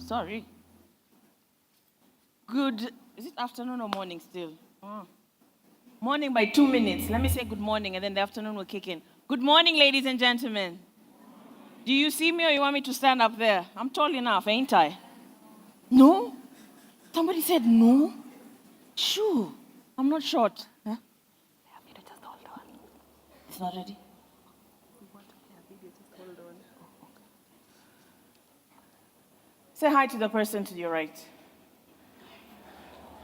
Sorry. Good, is it afternoon or morning still? Oh. Morning by 2 minutes. Let me say good morning and then the afternoon will kick in. Good morning, ladies and gentlemen. Do you see me or you want me to stand up there? I'm tall enough, ain't I? No? Somebody said no? Shoo. I'm not short. Huh? It's not ready? Say hi to the person to your right.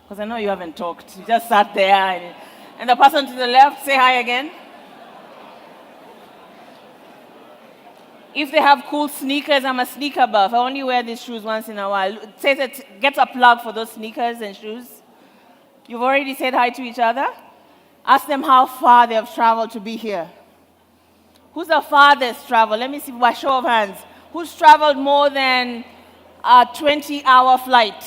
Because I know you haven't talked. You just sat there. And the person to the left, say hi again. If they have cool sneakers, I'm a sneaker buff. I only wear these shoes once in a while. Say that, get a plug for those sneakers and shoes. You've already said hi to each other. Ask them how far they have traveled to be here. Who's the farthest traveled? Let me see by show of hands. Who's traveled more than a 20-hour flight?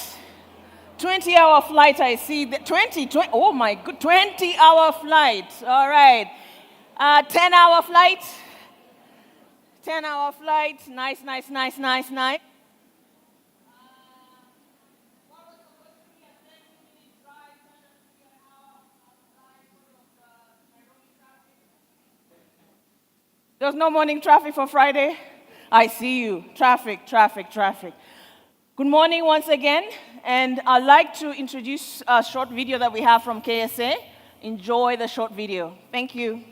20-hour flight, I see. 20, oh my good, 20-hour flight. All right. 10-hour flight. 10-hour flight. Nice, nice, nice, nice, nice. There's no morning traffic for Friday? I see you. Traffic, traffic, traffic. Good morning once again. And I'd like to introduce a short video that we have from KSA. Enjoy the short video. Thank you.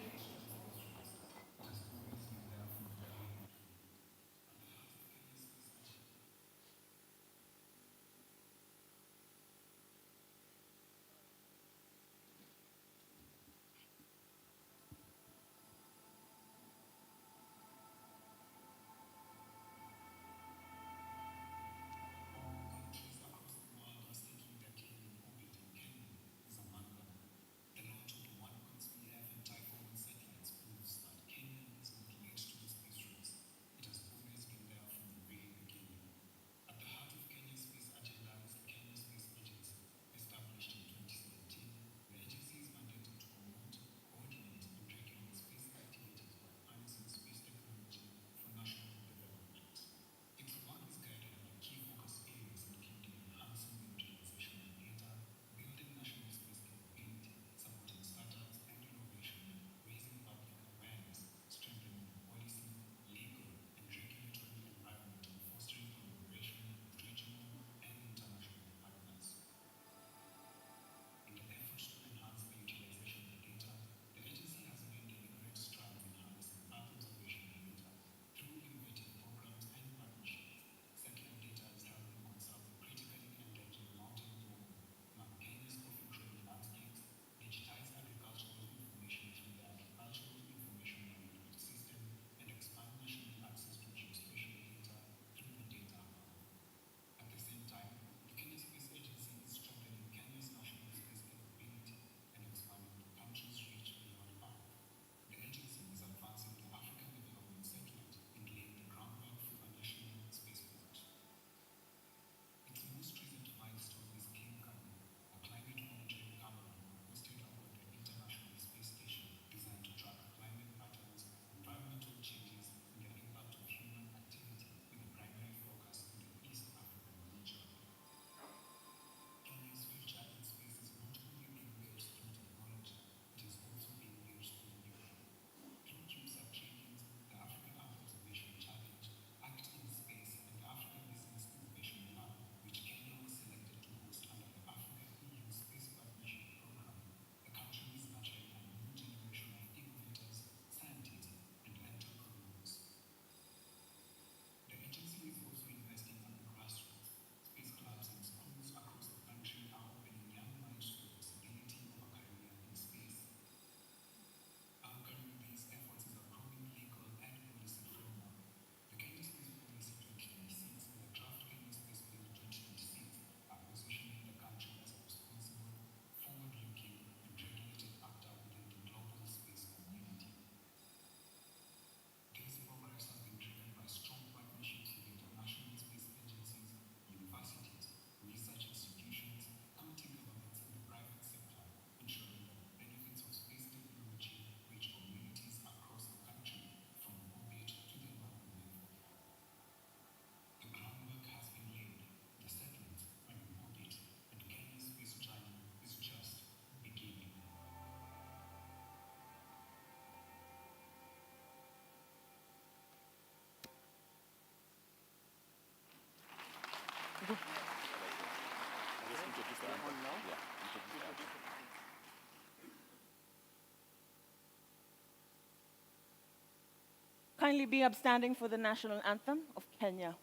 kindly be upstanding for the national anthem of Kenya?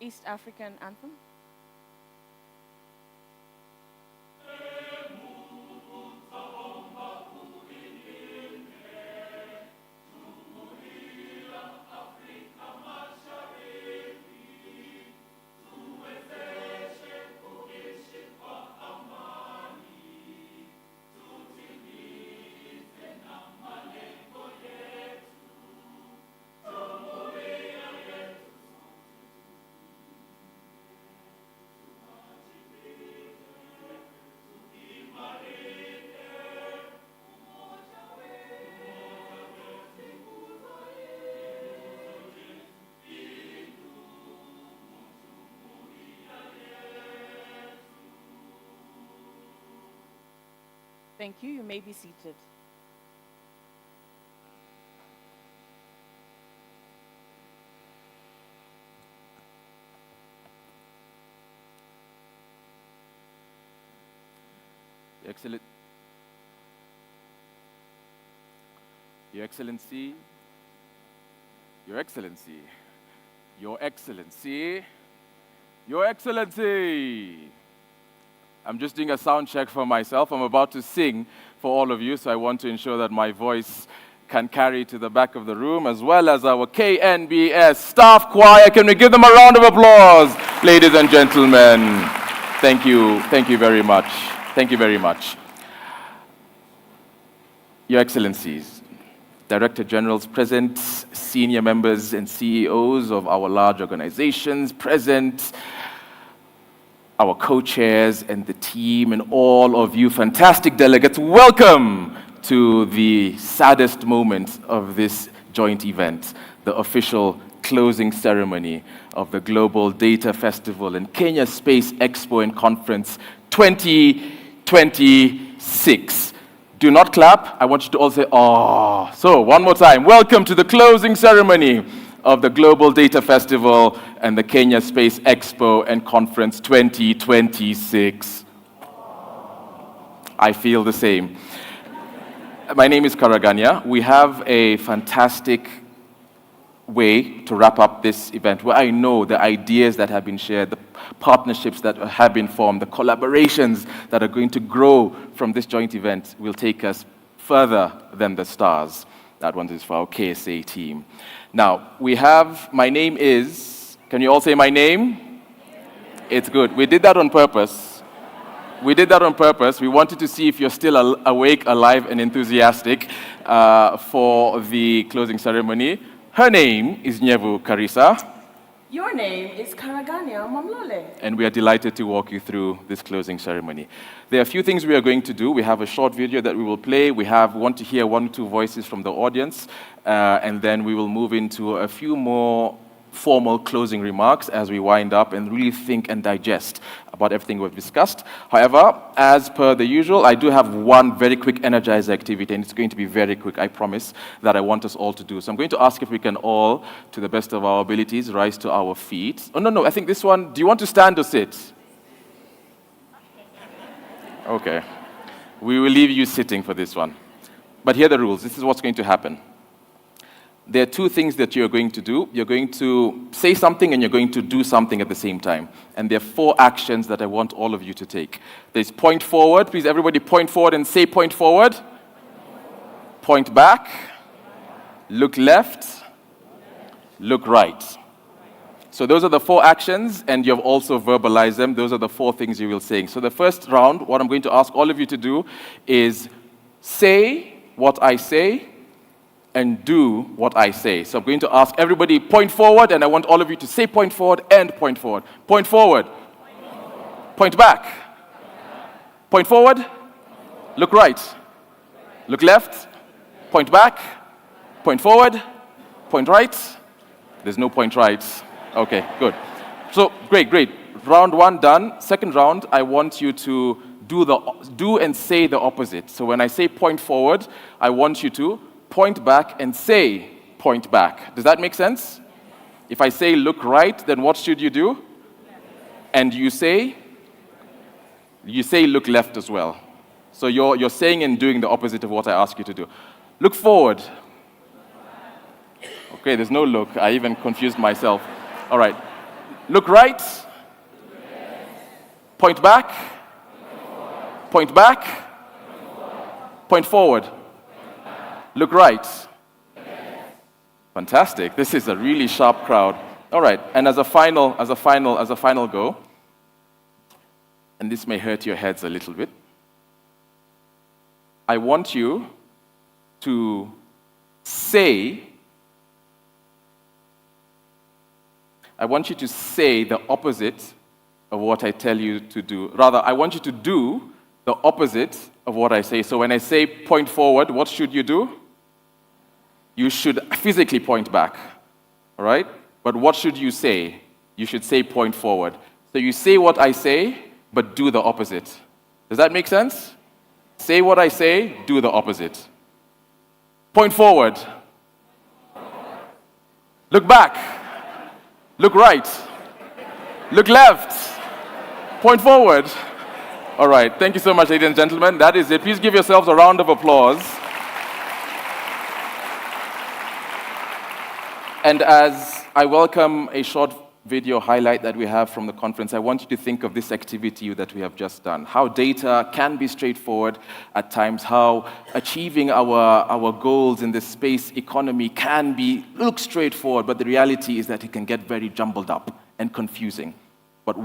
East African anthem. Thank you. You may be seated. Excellent. Your Excellency, Your Excellency, Your Excellency, Your Excellency. I'm just doing a sound check for myself. I'm about to sing for all of you, so I want to ensure that my voice can carry to the back of the room, as well as our KNBS staff choir. Can we give them a round of applause, ladies and gentlemen? Thank you very much. Thank you very much. Your Excellencies, Director Generals present, senior members and CEOs of our large organizations present, our co-chairs and the team, and all of you fantastic delegates, welcome to the saddest moment of this joint event, the official closing ceremony of the Global Data Festival and Kenya Space Expo and Conference 2026. Do not clap. I want you to all say, "Oh." So, one more time. Welcome to the closing ceremony of the Global Data Festival and the Kenya Space Expo and Conference 2026. I feel the same. My name is Karaganya. We have a fantastic way to wrap up this event where I know the ideas that have been shared, the partnerships that have been formed, the collaborations that are going to grow from this joint event will take us further than the stars. That one is for our KSA team. Now, my name is, can you all say my name? It's good. We did that on purpose. We wanted to see if you're still awake, alive, and enthusiastic for the closing ceremony. Her name is Nyevu Karisa. Your name is Karaganya Mamlole. And we are delighted to walk you through this closing ceremony. There are a few things we are going to do. We have a short video that we will play. We want to hear one or two voices from the audience. And then we will move into a few more formal closing remarks as we wind up and really think and digest about everything we've discussed. However, as per the usual, I do have one very quick energizer activity, and it's going to be very quick, I promise, that I want us all to do. So I'm going to ask if we can all, to the best of our abilities, rise to our feet. Oh, no, I think this one, do you want to stand or sit? Okay. We will leave you sitting for this one. But here are the rules. This is what's going to happen. There are two things that you're going to do. You're going to say something and you're going to do something at the same time. And there are 4 actions that I want all of you to take. There's point forward. Please, everybody point forward and say point forward. Point back. Look left. Look right. So those are the 4 actions, and you've also verbalized them. Those are the 4 things you will say. So the first round, what I'm going to ask all of you to do is say what I say, and do what I say. So I'm going to ask everybody, point forward, and I want all of you to say point forward and point forward. Point forward. Point back. Point forward. Look right. Look left. Point back. Point forward. Point right. There's no point right. Okay, good. So, great. Round one done. Second round, I want you to do and say the opposite. So when I say point forward, I want you to point back and say point back. Does that make sense? If I say look right, then what should you do? And you say look left as well. So you're saying and doing the opposite of what I ask you to do. Look forward. Okay, there's no look. I even confused myself. All right. Look right. Point back. Point back. Point forward. Look right. Fantastic. This is a really sharp crowd. All right. And as a final go, and this may hurt your heads a little bit, I want you to say the opposite of what I tell you to do. Rather, I want you to do the opposite of what I say. So when I say point forward, what should you do? You should physically point back, all right? But what should you say? You should say point forward. So you say what I say, but do the opposite. Does that make sense? Say what I say, do the opposite. Point forward. Look back. Look right. Look left. Point forward. All right. Thank you so much, ladies and gentlemen. That is it. Please give yourselves a round of applause. And as I welcome a short video highlight that we have from the conference, I want you to think of this activity that we have just done. How data can be straightforward at times, how achieving our goals in the space economy can look straightforward, but the reality is that it can get very jumbled up and confusing. But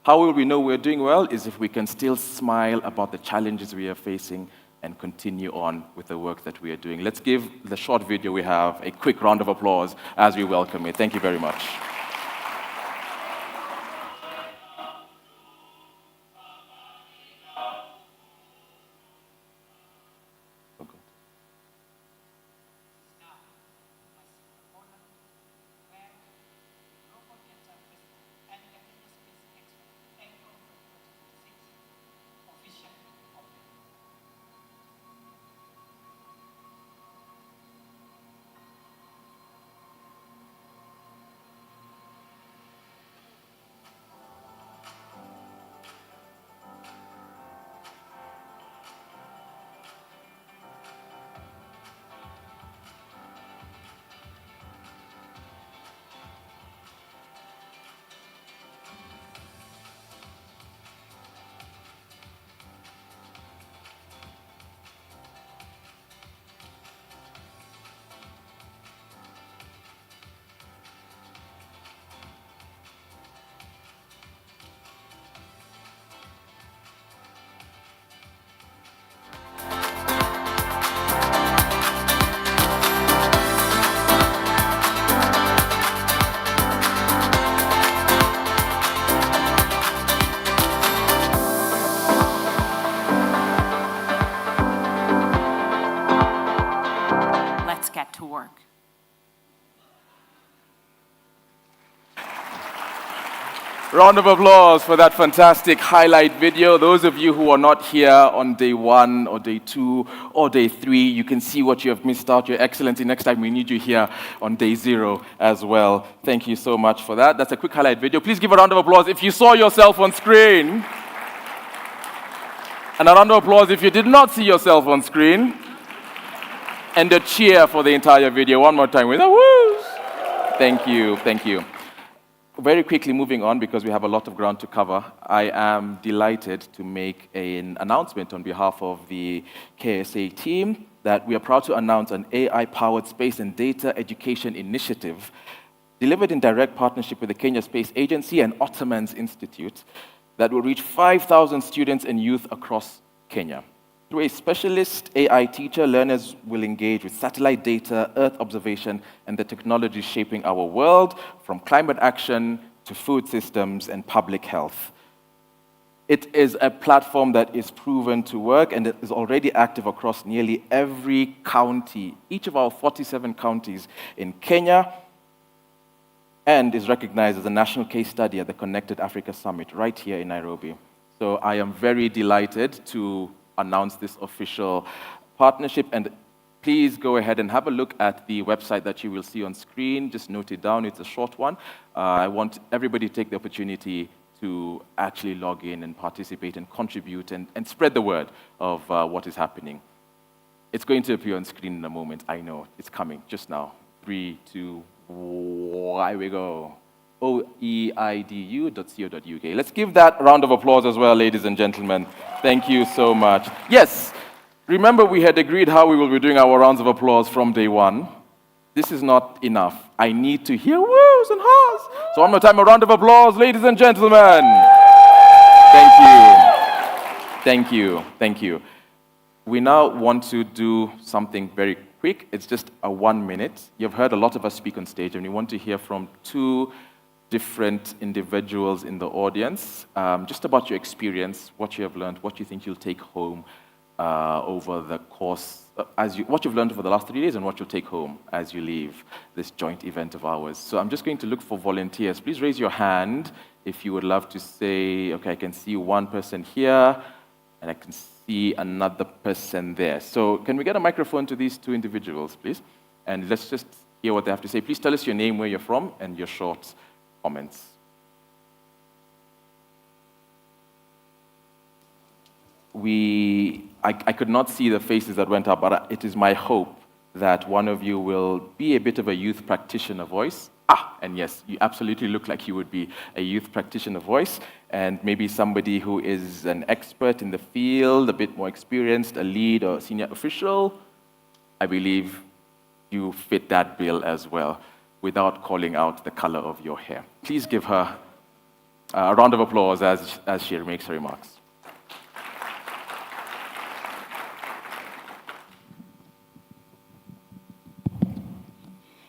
how will we know we're doing well is if we can still smile about the challenges we are facing and continue on with the work that we are doing. Let's give the short video we have a quick round of applause as we welcome it. Thank you very much. To work. Round of applause for that fantastic highlight video. Those of you who are not here on day 1 or day 2 or day 3, you can see what you have missed out. Your Excellency, next time we need you here on day 0 as well. Thank you so much for that. That's a quick highlight video. Please give a round of applause if you saw yourself on screen. And a round of applause if you did not see yourself on screen. And a cheer for the entire video. One more time with a woo! Thank you. Very quickly moving on, because we have a lot of ground to cover, I am delighted to make an announcement on behalf of the KSA team that we are proud to announce an AI-powered space and data education initiative delivered in direct partnership with the Kenya Space Agency and Ottomans Institute that will reach 5,000 students and youth across Kenya. Through a specialist AI teacher, learners will engage with satellite data, Earth observation, and the technology shaping our world, from climate action to food systems and public health. It is a platform that is proven to work and it is already active across nearly every county, each of our 47 counties in Kenya, and is recognized as a national case study at the Connected Africa Summit right here in Nairobi. So I am very delighted to announce this official partnership, and please go ahead and have a look at the website that you will see on screen. Just note it down, it's a short one. I want everybody to take the opportunity to actually log in and participate and contribute and spread the word of what is happening. It's going to appear on screen in a moment, I know. It's coming just now. 3, 2, 1, here we go. oeidu.co.uk. Let's give that a round of applause as well, ladies and gentlemen. Thank you so much. Yes, remember we had agreed how we will be doing our rounds of applause from day one. This is not enough. I need to hear woos and haws. So one more time, a round of applause, ladies and gentlemen. Thank you. Thank you. Thank you. We now want to do something very quick. It's just a 1 minute. You've heard a lot of us speak on stage, and we want to hear from 2 different individuals in the audience, just about your experience, what you have learned, what you think you'll take home over the course, what you've learned over the last 3 days and what you'll take home as you leave this joint event of ours. So I'm just going to look for volunteers. Please raise your hand if you would love to say, okay, I can see one person here, and I can see another person there. So can we get a microphone to these 2 individuals, please? And let's just hear what they have to say. Please tell us your name, where you're from, and your short comments. I could not see the faces that went up, but it is my hope that one of you will be a bit of a youth practitioner voice. And yes, you absolutely look like you would be a youth practitioner voice, and maybe somebody who is an expert in the field, a bit more experienced, a lead or senior official. I believe you fit that bill as well, without calling out the color of your hair. Please give her a round of applause as she makes her remarks.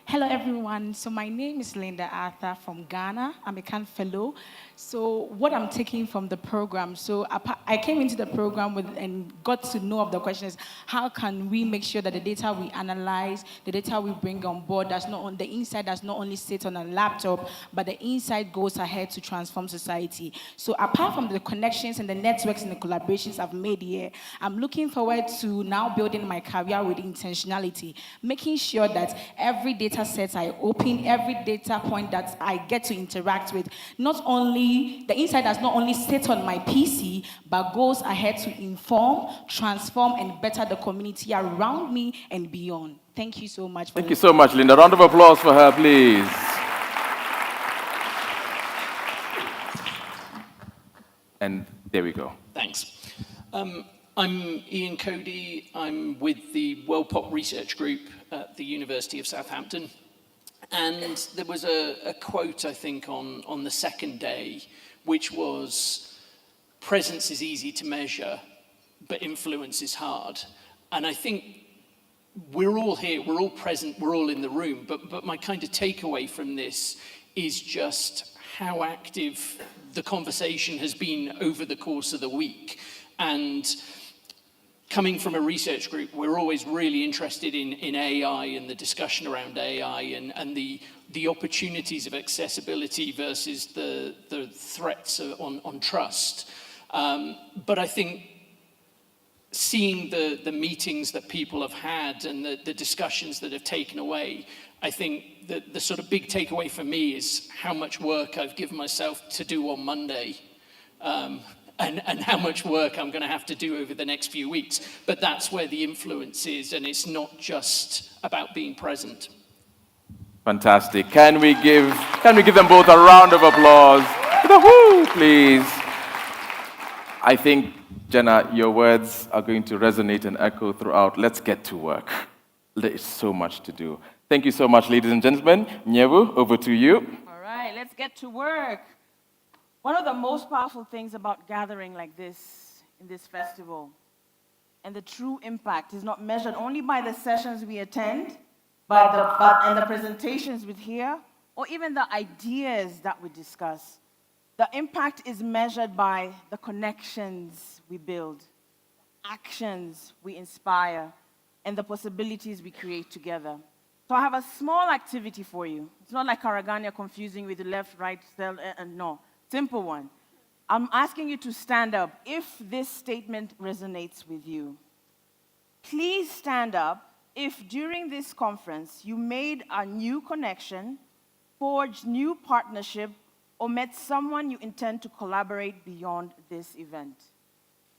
Hello, everyone. So my name is Linda Arthur from Ghana. I'm a CAN fellow. So what I'm taking from the program, so I came into the program and got to know of the question is, how can we make sure that the data we analyze, the data we bring on board, the inside does not only sit on a laptop, but the inside goes ahead to transform society. So apart from the connections and the networks and the collaborations I've made here, I'm looking forward to now building my career with intentionality, making sure that every data set I open, every data point that I get to interact with, the inside does not only sit on my PC, but goes ahead to inform, transform, and better the community around me and beyond. Thank you so much. Thank you so much, Linda. Round of applause for her, please. And there we go. Thanks. I'm Ian Cody. I'm with the World Pop Research Group at the University of Southampton. And there was a quote, I think, on the second day, which was, presence is easy to measure, but influence is hard. And I think we're all here, we're all present, we're all in the room, but my kind of takeaway from this is just how active the conversation has been over the course of the week. And coming from a research group, we're always really interested in AI and the discussion around AI and the opportunities of accessibility versus the threats on trust. But I think seeing the meetings that people have had and the discussions that have taken away, I think that the sort of big takeaway for me is how much work I've given myself to do on Monday. And how much work I'm going to have to do over the next few weeks. But that's where the influence is, and it's not just about being present. Fantastic. Can we give them both a round of applause? With a whoo, please. I think, Jenna, your words are going to resonate and echo throughout. Let's get to work. There is so much to do. Thank you so much, ladies and gentlemen. Nyewu, over to you. All right, let's get to work. One of the most powerful things about gathering like this in this festival and the true impact is not measured only by the sessions we attend, and the presentations we hear, or even the ideas that we discuss. The impact is measured by the connections we build, actions we inspire, and the possibilities we create together. So I have a small activity for you. It's not like Karagania confusing with the left, right, cell, and no. Simple one. I'm asking you to stand up if this statement resonates with you. Please stand up if during this conference you made a new connection, forged new partnership, or met someone you intend to collaborate beyond this event.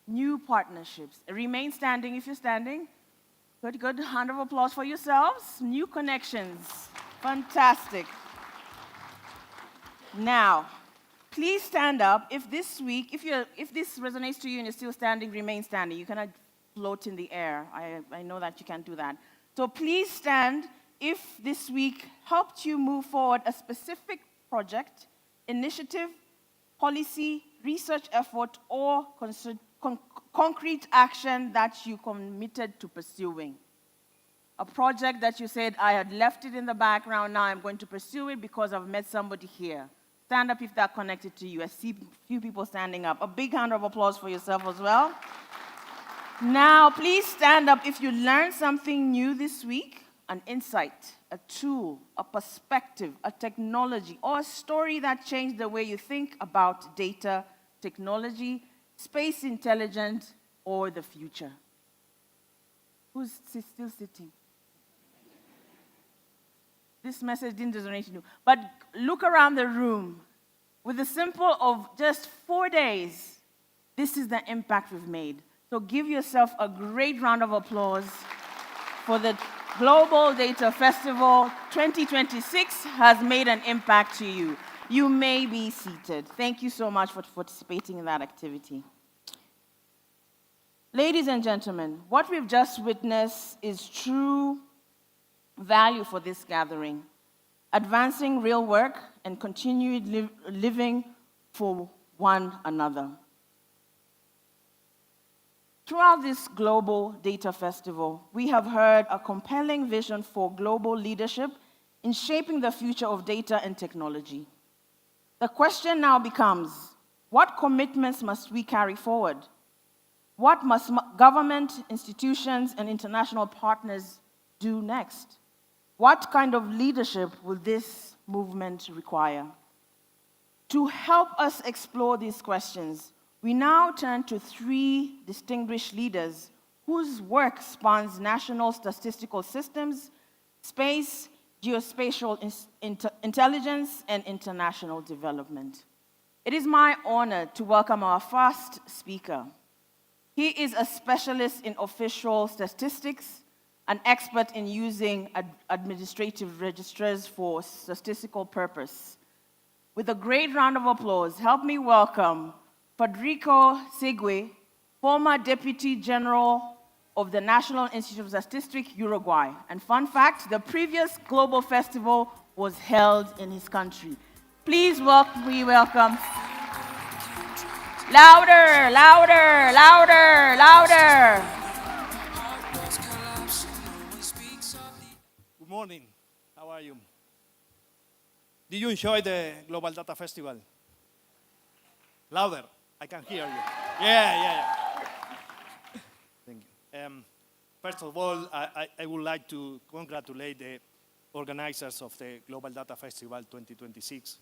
New partnerships. Remain standing if you're standing. Good, good. Hand of applause for yourselves. New connections. Fantastic. Now, please stand up if this week, if this resonates to you and you're still standing, remain standing. You cannot float in the air. I know that you can't do that. So please stand if this week helped you move forward a specific project, initiative, policy, research effort, or concrete action that you committed to pursuing. A project that you said, I had left it in the background, now I'm going to pursue it because I've met somebody here. Stand up if that connected to you. I see a few people standing up. A big hand of applause for yourself as well. Now, please stand up if you learned something new this week, an insight, a tool, a perspective, a technology, or a story that changed the way you think about data, technology, space intelligence, or the future. Who's still sitting? This message didn't resonate to you. But look around the room. With the simple of just 4 days, this is the impact we've made. So give yourself a great round of applause for the Global Data Festival 2026 has made an impact to you. You may be seated. Thank you so much for participating in that activity. Ladies and gentlemen, what we've just witnessed is true value for this gathering, advancing real work and continued living for one another. Throughout this Global Data Festival, we have heard a compelling vision for global leadership in shaping the future of data and technology. The question now becomes, what commitments must we carry forward? What must government, institutions, and international partners do next? What kind of leadership will this movement require? To help us explore these questions, we now turn to 3 distinguished leaders whose work spans national statistical systems, space, geospatial intelligence, and international development. It is my honor to welcome our first speaker. He is a specialist in official statistics, an expert in using administrative registers for statistical purpose. With a great round of applause, help me welcome Federico Segui, former Deputy General of the National Institute of Statistics, Uruguay. And fun fact, the previous global festival was held in his country. Please welcome. Louder, louder, louder, louder. Good morning. How are you? Did you enjoy the Global Data Festival? Louder. I can hear you. Yeah. Thank you. First of all, I would like to congratulate the organizers of the Global Data Festival 2026,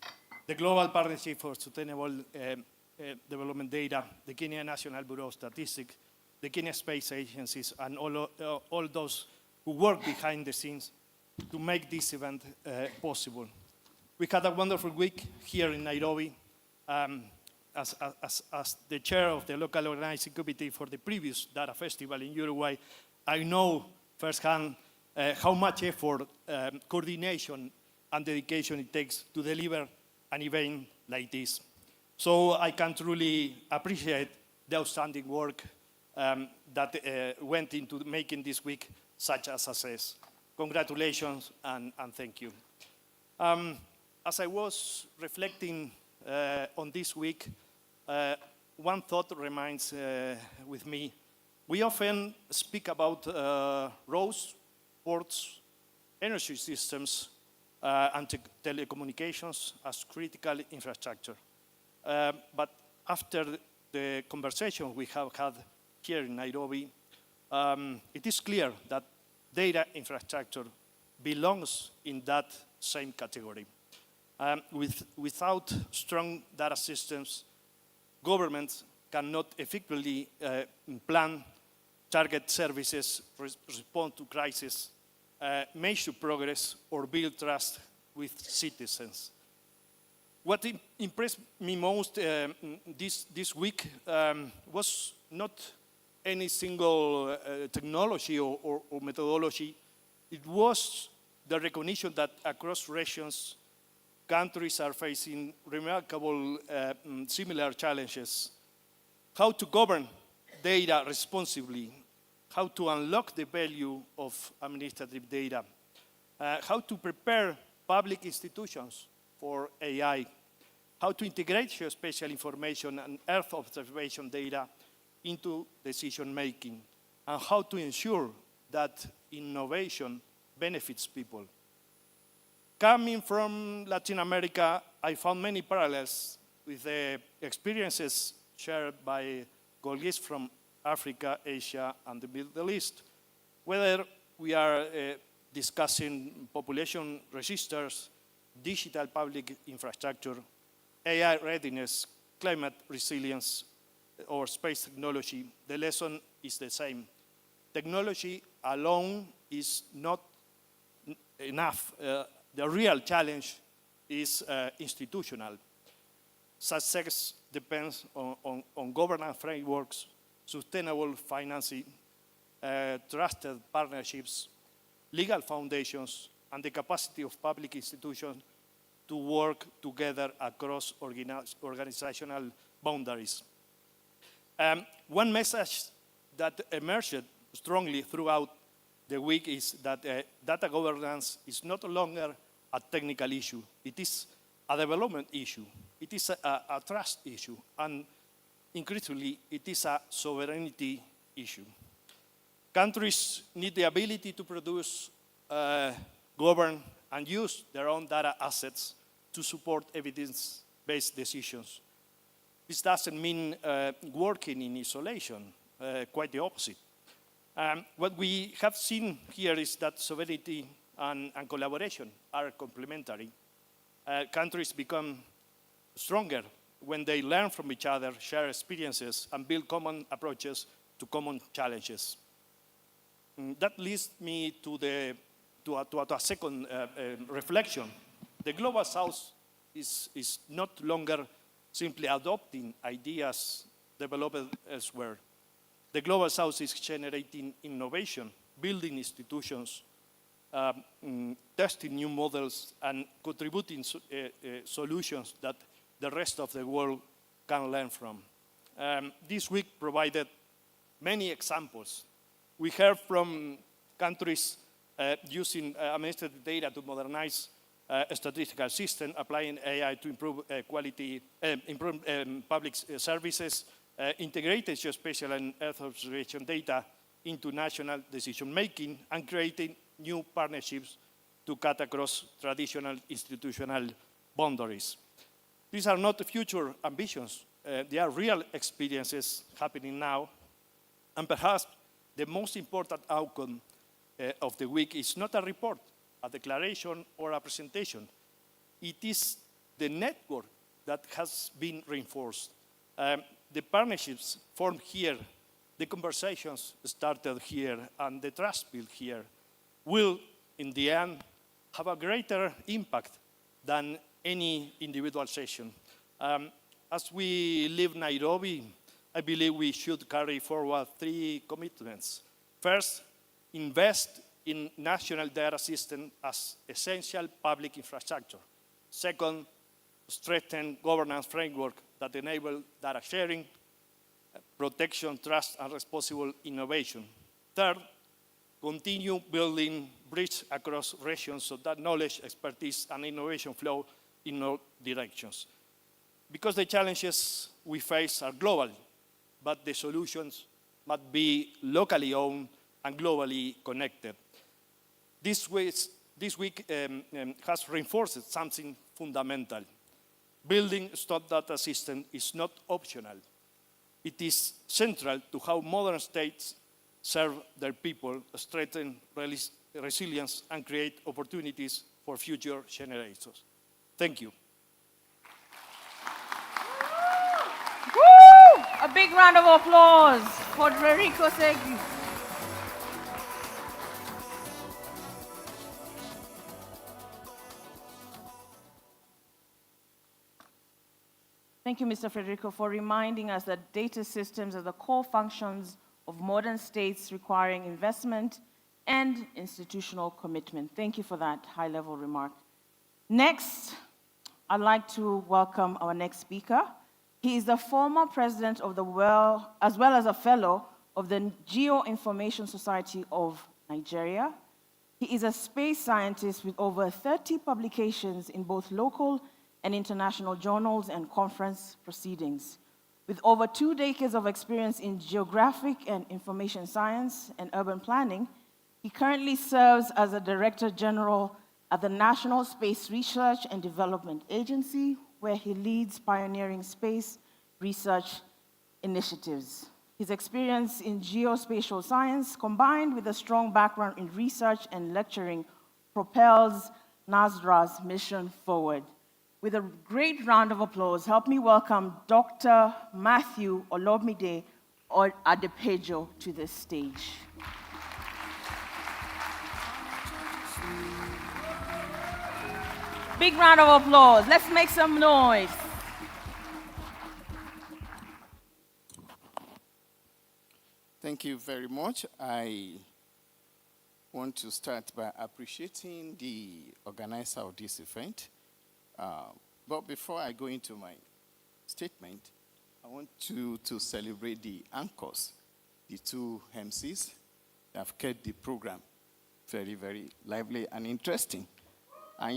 the Global Partnership for Sustainable Development Data, the Kenya National Bureau of Statistics, the Kenya Space Agencies, and all those who work behind the scenes to make this event possible. We had a wonderful week here in Nairobi. As the chair of the local organizing committee for the previous Data Festival in Uruguay, I know firsthand how much effort, coordination, and dedication it takes to deliver an event like this. So I can truly appreciate the outstanding work that went into making this week such a success. Congratulations and thank you. As I was reflecting on this week, one thought remains with me, We often speak about roads, ports, energy systems, and telecommunications as critical infrastructure. But after the conversation we have had here in Nairobi, it is clear that data infrastructure belongs in that same category. Without strong data systems, governments cannot effectively plan, target services, respond to crises, measure progress, or build trust with citizens. What impressed me most this week was not any single technology or methodology. It was the recognition that across regions, countries are facing remarkable similar challenges. How to govern data responsibly, how to unlock the value of administrative data, how to prepare public institutions for AI, how to integrate geospatial information and Earth observation data into decision making, and how to ensure that innovation benefits people. Coming from Latin America, I found many parallels with the experiences shared by colleagues from Africa, Asia, and the Middle East. Whether we are discussing population registers, digital public infrastructure, AI readiness, climate resilience, or space technology, the lesson is the same. Technology alone is not enough. The real challenge is institutional. Success depends on governance frameworks, sustainable financing, trusted partnerships, legal foundations, and the capacity of public institutions to work together across organizational boundaries. One message that emerged strongly throughout the week is that data governance is no longer a technical issue. It is a development issue. It is a trust issue. And increasingly, it is a sovereignty issue. Countries need the ability to produce, govern, and use their own data assets to support evidence-based decisions. This doesn't mean working in isolation, quite the opposite. What we have seen here is that sovereignty and collaboration are complementary. Countries become stronger when they learn from each other, share experiences, and build common approaches to common challenges. That leads me to a second reflection. The Global South is not longer simply adopting ideas developed elsewhere. The Global South is generating innovation, building institutions, testing new models, and contributing solutions that the rest of the world can learn from. This week provided many examples. We heard from countries using administrative data to modernize a statistical system, applying AI to improve quality, improve public services, integrated geospatial and Earth observation data into national decision-making, and creating new partnerships to cut across traditional institutional boundaries. These are not future ambitions. They are real experiences happening now. And perhaps the most important outcome of the week is not a report, a declaration, or a presentation. It is the network that has been reinforced. The partnerships formed here, the conversations started here, and the trust built here will, in the end, have a greater impact than any individual session. As we leave Nairobi, I believe we should carry forward 3 commitments. First, invest in national data system as essential public infrastructure. Second, strengthen governance framework that enable data sharing, protection, trust, and responsible innovation. Third, continue building bridges across regions so that knowledge, expertise, and innovation flow in all directions. Because the challenges we face are global, but the solutions must be locally owned and globally connected. This week has reinforced something fundamental. Building a stock data system is not optional. It is central to how modern states serve their people, strengthen resilience, and create opportunities for future generations. Thank you. Woo! A big round of applause for Federico Segui. Thank you, Mr. Federico, for reminding us that data systems are the core functions of modern states requiring investment and institutional commitment. Thank you for that high-level remark. Next, I'd like to welcome our next speaker. He is the former president of the as well as a fellow of the Geoinformation Society of Nigeria. He is a space scientist with over 30 publications in both local and international journals and conference proceedings. With over 2 decades of experience in geographic and information science and urban planning, he currently serves as a Director General at the National Space Research and Development Agency, where he leads pioneering space research initiatives. His experience in geospatial science, combined with a strong background in research and lecturing, propels NASDRA's mission forward. With a great round of applause, help me welcome Dr. Matthew Olomide Adepejo to the stage. Big round of applause. Let's make some noise. Thank you very much. I want to start by appreciating the organizer of this event. But before I go into my statement, I want to celebrate the anchors, the two MCs that have kept the program very, very lively and interesting. And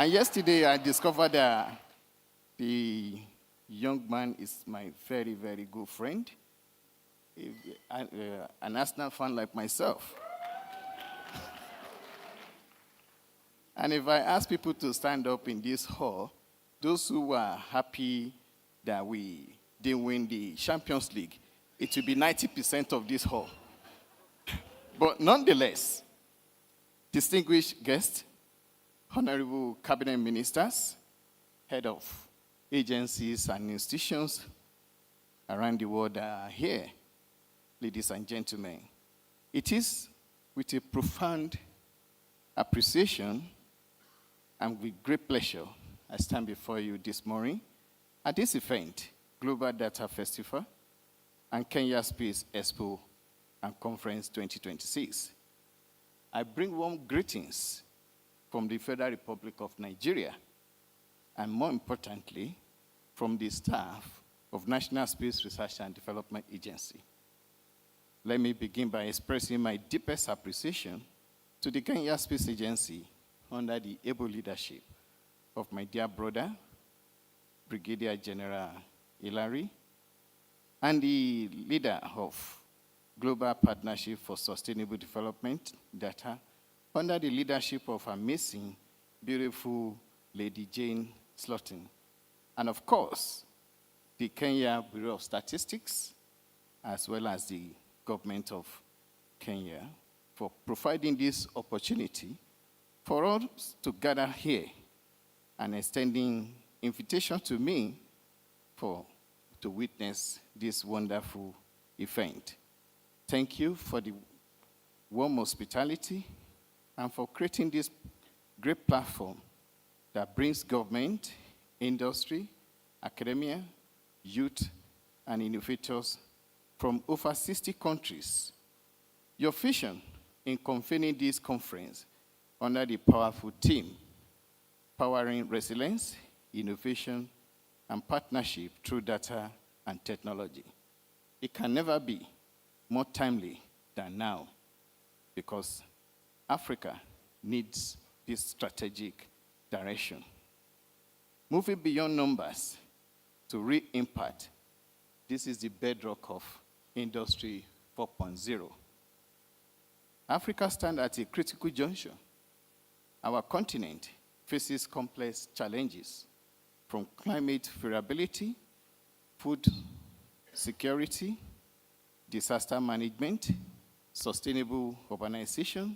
yesterday I discovered that the young man is my very, very good friend, an Arsenal fan like myself. And if I ask people to stand up in this hall, those who are happy that we didn't win the Champions League, it will be 90% of this hall. But nonetheless, distinguished guests, honorable cabinet ministers, head of agencies and institutions around the world are here, ladies and gentlemen. It is with a profound appreciation and with great pleasure I stand before you this morning at this event, Global Data Festival and Kenya Space Expo and Conference 2026. I bring warm greetings from the Federal Republic of Nigeria, and more importantly, from the staff of National Space Research and Development Agency. Let me begin by expressing my deepest appreciation to the Kenya Space Agency under the able leadership of my dear brother, Brigadier General Hilary, and the leader of Global Partnership for Sustainable Development, Data, under the leadership of amazing, beautiful Lady Jane Slaughton. And of course, the Kenya Bureau of Statistics, as well as the government of Kenya, for providing this opportunity for us to gather here and extending invitation to me to witness this wonderful event. Thank you for the warm hospitality and for creating this great platform that brings government, industry, academia, youth, and innovators from over 60 countries. Your vision in convening this conference under the powerful theme, Powering Resilience, Innovation, and Partnership through Data and Technology. It can never be more timely than now because Africa needs this strategic direction. Moving beyond numbers to real impact This is the bedrock of Industry 4.0. Africa stands at a critical juncture. Our continent faces complex challenges, from climate variability, food security, disaster management, sustainable urbanization,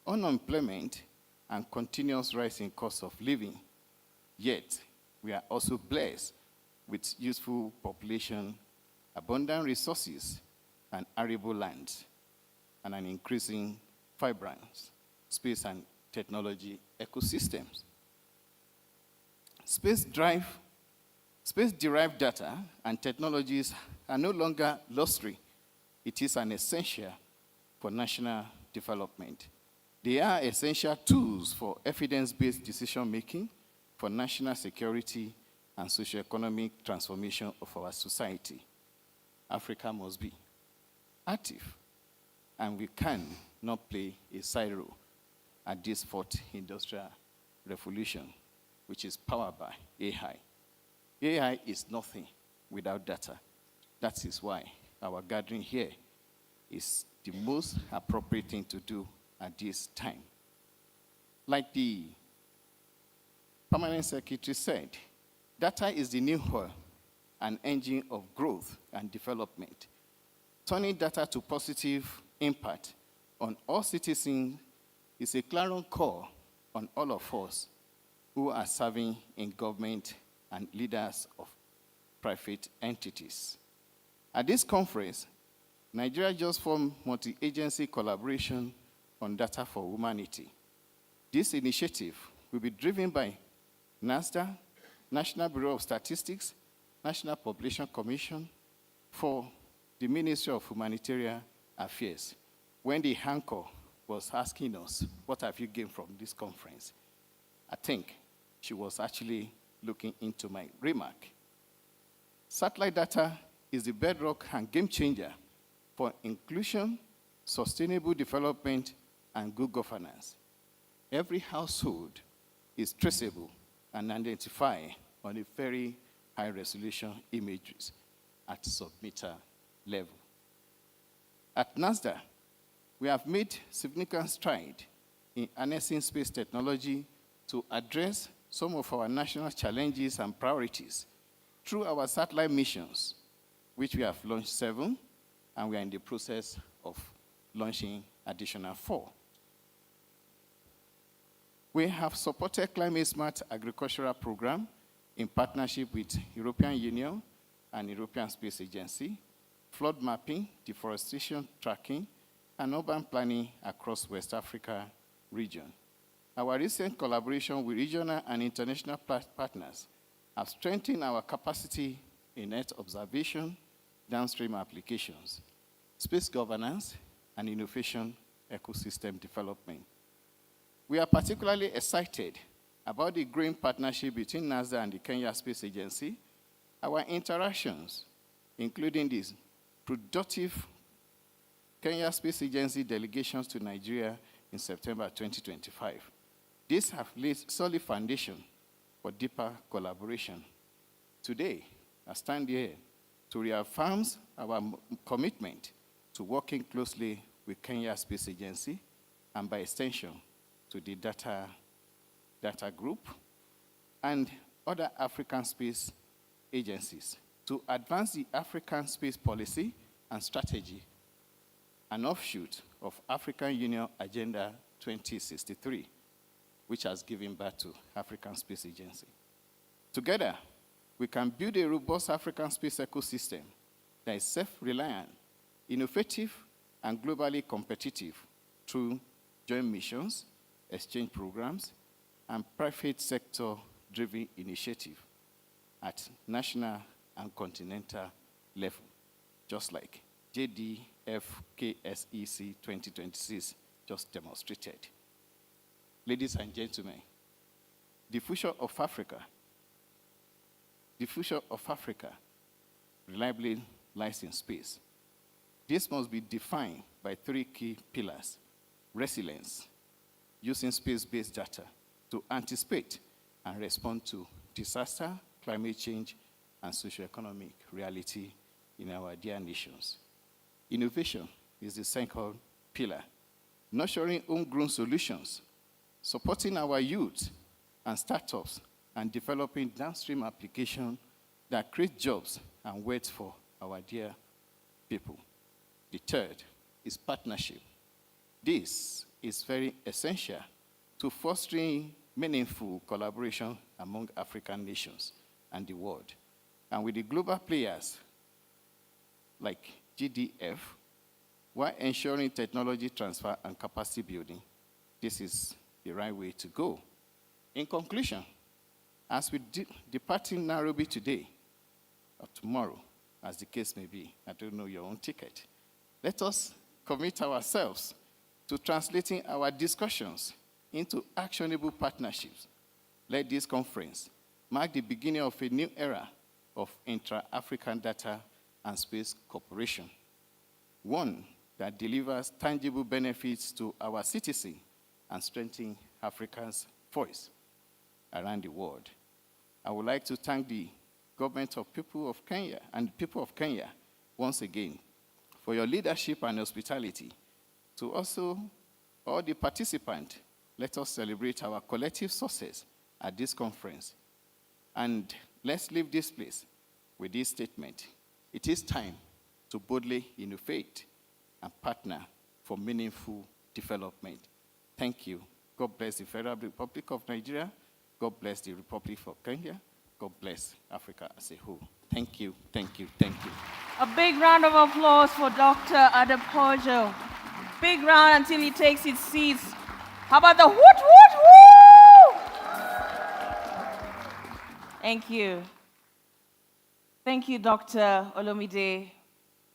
unemployment, and continuous rise in cost of living. Yet, we are also blessed with useful population, abundant resources, and arable lands, and an increasing vibrant space and technology ecosystems. Space-derived data and technologies are no longer luxury. It is an essential for national development. They are essential tools for evidence-based decision-making, for national security, and socioeconomic transformation of our society. Africa must be active, and we can not play a side role at this fourth industrial revolution, which is powered by AI. AI is nothing without data. That is why our gathering here is the most appropriate thing to do at this time. Like the Permanent Secretary said, data is the new oil, an engine of growth and development. Turning data to positive impact on all citizens is a clarion call on all of us who are serving in government and leaders of private entities. At this conference, Nigeria just formed multi-agency collaboration on data for humanity. This initiative will be driven by NASDA, National Bureau of Statistics, National Population Commission, for the Ministry of Humanitarian Affairs. When the anchor was asking us, what have you gained from this conference? I think she was actually looking into my remark. Satellite data is the bedrock and game changer for inclusion, sustainable development, and good governance. Every household is traceable and identified on a very high resolution images at sub-meter level. At NASDA, we have made significant strides in harnessing space technology to address some of our national challenges and priorities through our satellite missions, which we have launched 7, and we are in the process of launching additional 4. We have supported climate smart agricultural program in partnership with European Union and European Space Agency, flood mapping, deforestation tracking, and urban planning across West Africa region. Our recent collaboration with regional and international partners have strengthened our capacity in Earth observation, downstream applications, space governance, and innovation ecosystem development. We are particularly excited about the growing partnership between NASA and the Kenya Space Agency. Our interactions, including these productive Kenya Space Agency delegations to Nigeria in September 2025. These have laid solid foundation for deeper collaboration. Today, I stand here to reaffirm our commitment to working closely with Kenya Space Agency and by extension to the data group and other African space agencies to advance the African space policy and strategy, an offshoot of African Union Agenda 2063, which has given birth to African Space Agency. Together, we can build a robust African space ecosystem that is self-reliant, innovative, and globally competitive through joint missions, exchange programs, and private sector-driven initiative at national and continental level, just like GDF KSEC 2026 just demonstrated. Ladies and gentlemen, the future of Africa reliably lies in space. This must be defined by 3 key pillars: resilience, using space-based data to anticipate and respond to disaster, climate change, and socioeconomic reality in our dear nations. Innovation is the second pillar, nurturing homegrown solutions, supporting our youth and startups, and developing downstream applications that create jobs and wealth for our dear people. The third is partnership. This is very essential to fostering meaningful collaboration among African nations and the world. And with the global players like GDF, while ensuring technology transfer and capacity building, this is the right way to go. In conclusion, as we departing Nairobi today, or tomorrow, as the case may be, I don't know your own ticket, let us commit ourselves to translating our discussions into actionable partnerships. Let this conference mark the beginning of a new era of intra-African data and space cooperation, one that delivers tangible benefits to our citizens and strengthens Africa's voice around the world. I would like to thank the government of people of Kenya and people of Kenya once again for your leadership and hospitality. To also all the participants, let us celebrate our collective success at this conference. And let's leave this place with this statement. It is time to boldly innovate and partner for meaningful development. Thank you. God bless the Federal Republic of Nigeria. God bless the Republic of Kenya. God bless Africa as a whole. Thank you, thank you, thank you. A big round of applause for Dr. Adepojo. Big round until he takes his seat. How about the woot, woot, woo? Thank you. Thank you, Dr. Olomide,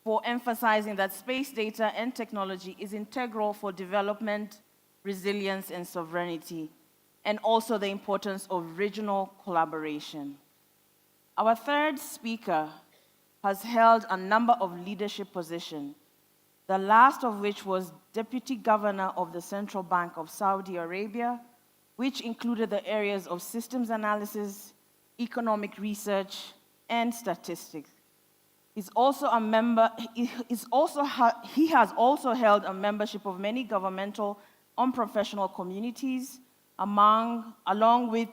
for emphasizing that space data and technology is integral for development, resilience, and sovereignty, and also the importance of regional collaboration. Our third speaker has held a number of leadership positions, the last of which was Deputy Governor of the Central Bank of Saudi Arabia, which included the areas of systems analysis, economic research, and statistics. He has also held a membership of many governmental unprofessional communities, along with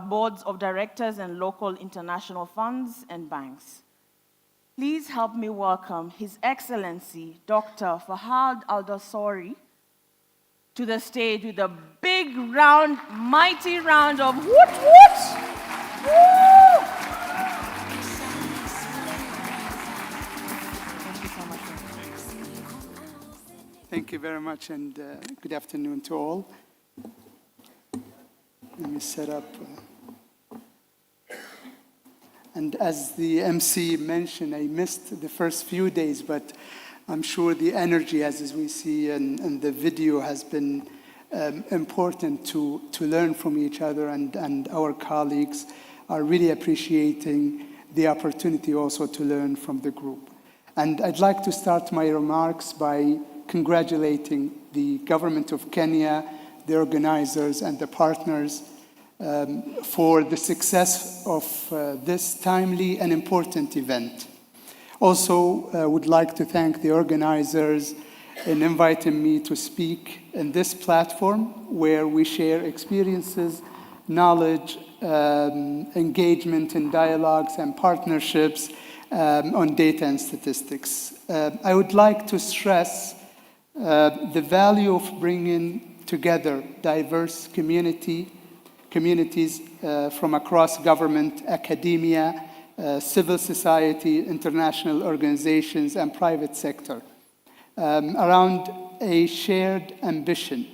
boards of directors and local international funds and banks. Please help me welcome His Excellency, Dr. Fahad Al-Dosori, to the stage with a big round, mighty round of woot woot! Woo! Thank you so much. Thank you very much, and good afternoon to all. Let me set up. And as the MC mentioned, I missed the first few days, but I'm sure the energy, as we see in the video, has been important to learn from each other, and our colleagues are really appreciating the opportunity also to learn from the group. And I'd like to start my remarks by congratulating the government of Kenya, the organizers, and the partners for the success of this timely and important event. Also, would like to thank the organizers in inviting me to speak in this platform where we share experiences, knowledge, engagement in dialogues and partnerships on data and statistics. I would like to stress the value of bringing together diverse communities from across government, academia, civil society, international organizations, and private sector around a shared ambition,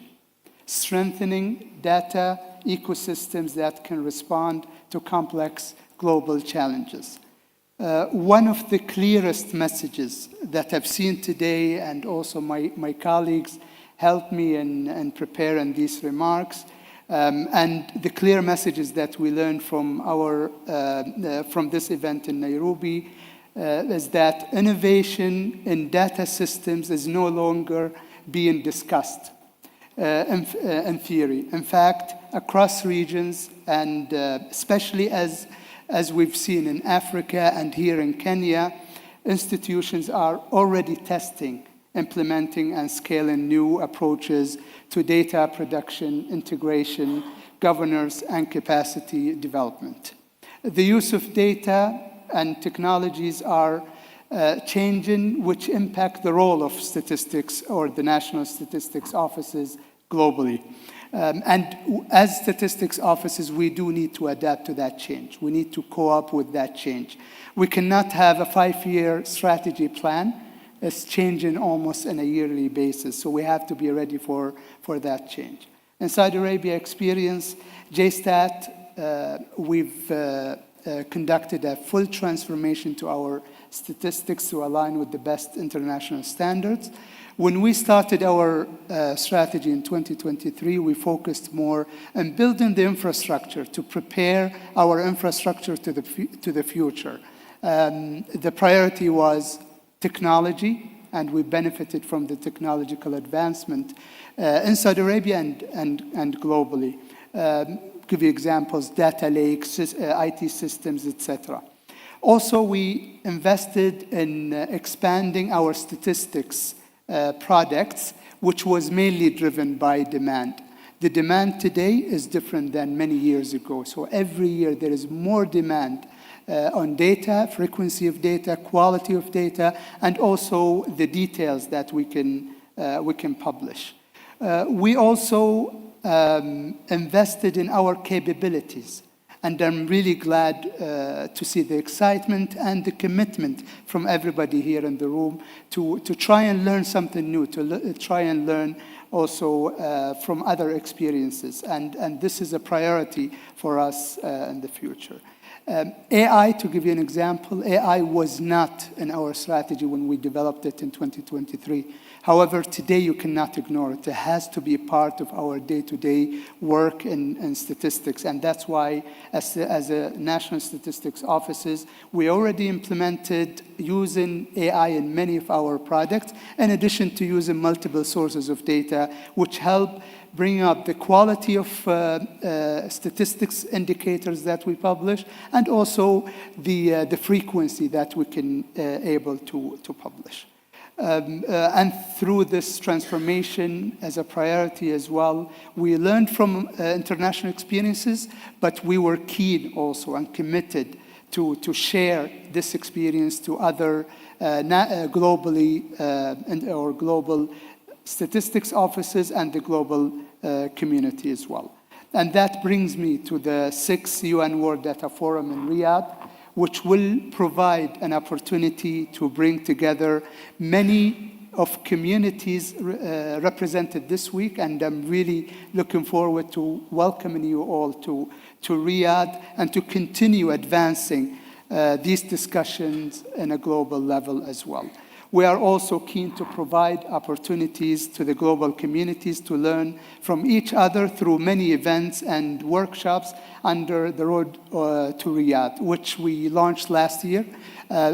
strengthening data ecosystems that can respond to complex global challenges. One of the clearest messages that I've seen today, and also my colleagues helped me in preparing these remarks, and the clear messages that we learned from this event in Nairobi is that innovation in data systems is no longer being discussed in theory. In fact, across regions, and especially as we've seen in Africa and here in Kenya, institutions are already testing, implementing, and scaling new approaches to data production, integration, governance, and capacity development. The use of data and technologies are changing, which impact the role of statistics or the national statistics offices globally. And as statistics offices, we do need to adapt to that change. We need to co-op with that change. We cannot have a 5-year strategy plan. It's changing almost on a yearly basis, so we have to be ready for that change. In Saudi Arabia experience, JSTAT, we've conducted a full transformation to our statistics to align with the best international standards. When we started our strategy in 2023, we focused more on building the infrastructure to prepare our infrastructure to the future. The priority was technology, and we benefited from the technological advancement in Saudi Arabia and globally. Give you examples, data lakes, IT systems, etc. Also, we invested in expanding our statistics products, which was mainly driven by demand. The demand today is different than many years ago. So every year there is more demand on data, frequency of data, quality of data, and also the details that we can publish. We also invested in our capabilities. And I'm really glad to see the excitement and the commitment from everybody here in the room to try and learn something new, to try and learn also from other experiences. And this is a priority for us in the future. AI, to give you an example, AI was not in our strategy when we developed it in 2023. However, today you cannot ignore it. It has to be part of our day-to-day work in statistics. And that's why, as a national statistics offices, we already implemented using AI in many of our products, in addition to using multiple sources of data, which help bring up the quality of statistics indicators that we publish, and also the frequency that we can able to publish. And through this transformation as a priority as well, we learned from international experiences, but we were keen also and committed to share this experience to other globally or global statistics offices and the global community as well. And that brings me to the 6th UN World Data Forum in Riyadh, which will provide an opportunity to bring together many of communities represented this week. And I'm really looking forward to welcoming you all to Riyadh and to continue advancing these discussions in a global level as well. We are also keen to provide opportunities to the global communities to learn from each other through many events and workshops under the Road to Riyadh, which we launched last year.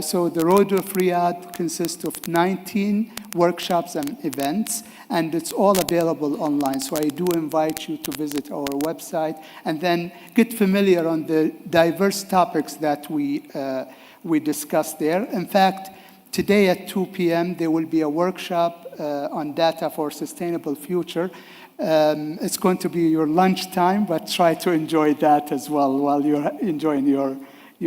So the Road of Riyadh consists of 19 workshops and events, and it's all available online. So I do invite you to visit our website and then get familiar on the diverse topics that we discussed there. In fact, today at 2 p.m., there will be a workshop on data for sustainable future. It's going to be your lunch time, but try to enjoy that as well while you're enjoying your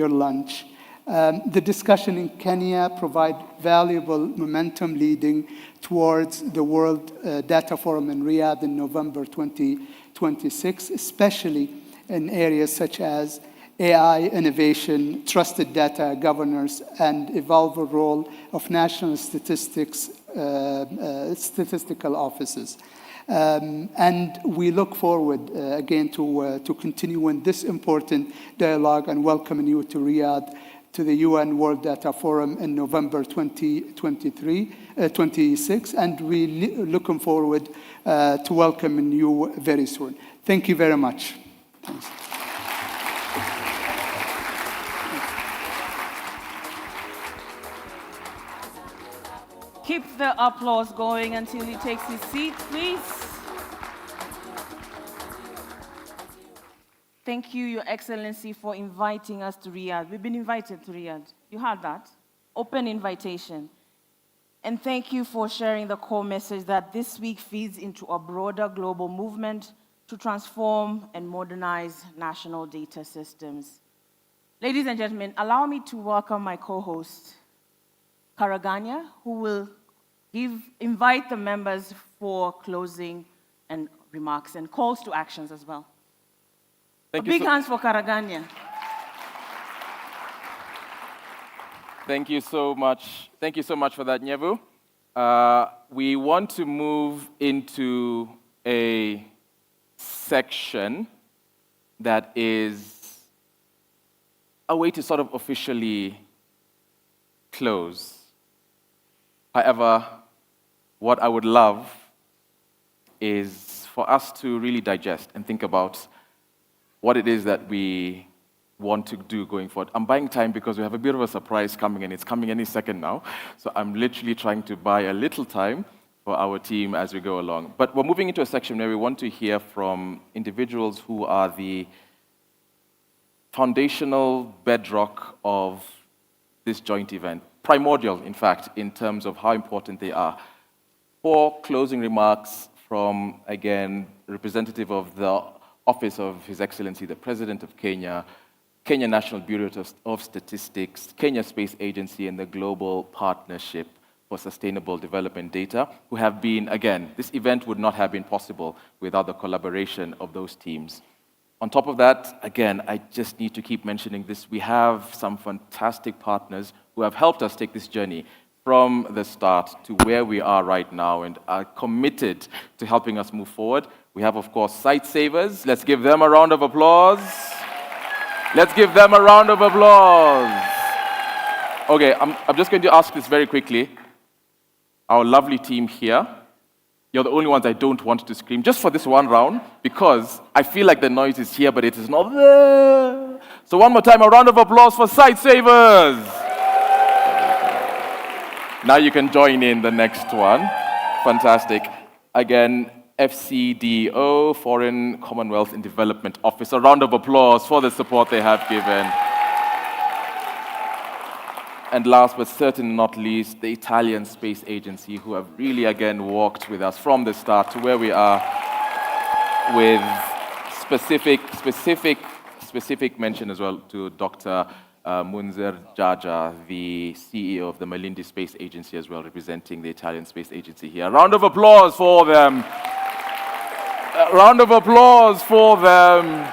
lunch. The discussion in Kenya provide valuable momentum leading towards the World Data Forum in Riyadh in November 2026, especially in areas such as AI, innovation, trusted data governance, and evolving role of national statistics, statistical offices. And we look forward, again, to continuing this important dialogue and welcoming you to Riyadh to the UN World Data Forum in November 2026. And we're looking forward to welcoming you very soon. Thank you very much. Thanks. Keep the applause going until he takes his seat, please. Thank you, Your Excellency, for inviting us to Riyadh. We've been invited to Riyadh. You heard that? open invitation. And thank you for sharing the core message that this week feeds into a broader global movement to transform and modernize national data systems. Ladies and gentlemen, allow me to welcome my co-host, Karaganya, who will invite the members for closing and remarks and calls to actions as well. Big hands for Karaganya. Thank you so much. Thank you so much for that, Nyevu. We want to move into a section that is a way to sort of officially close. However, what I would love is for us to really digest and think about what it is that we want to do going forward. I'm buying time because we have a bit of a surprise coming, and it's coming any second now. So I'm literally trying to buy a little time for our team as we go along. But we're moving into a section where we want to hear from individuals who are the foundational bedrock of this joint event. Primordial, in fact, in terms of how important they are. 4 closing remarks from, again, representative of the Office of His Excellency, the President of Kenya, Kenya National Bureau of Statistics, Kenya Space Agency, and the Global Partnership for Sustainable Development Data, who have been, again, this event would not have been possible without the collaboration of those teams. On top of that, again, I just need to keep mentioning this. We have some fantastic partners who have helped us take this journey from the start to where we are right now and are committed to helping us move forward. We have, of course, Site Savers. Let's give them a round of applause. Let's give them a round of applause. Okay, I'm just going to ask this very quickly. Our lovely team here, you're the only ones I don't want to scream, just for this one round, because I feel like the noise is here, but it is not there. So one more time, a round of applause for Site Savers. Now you can join in the next one. Fantastic. Again, FCDO, Foreign, Commonwealth and Development Office. A round of applause for the support they have given. And last but certainly not least, the Italian Space Agency, who have really, again, walked with us from the start to where we are with specific mention as well to Dr. Munzer Jaja, the CEO of the Malindi Space Agency as well, representing the Italian Space Agency here. A round of applause for them. A round of applause for them.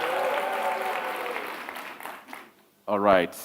All right.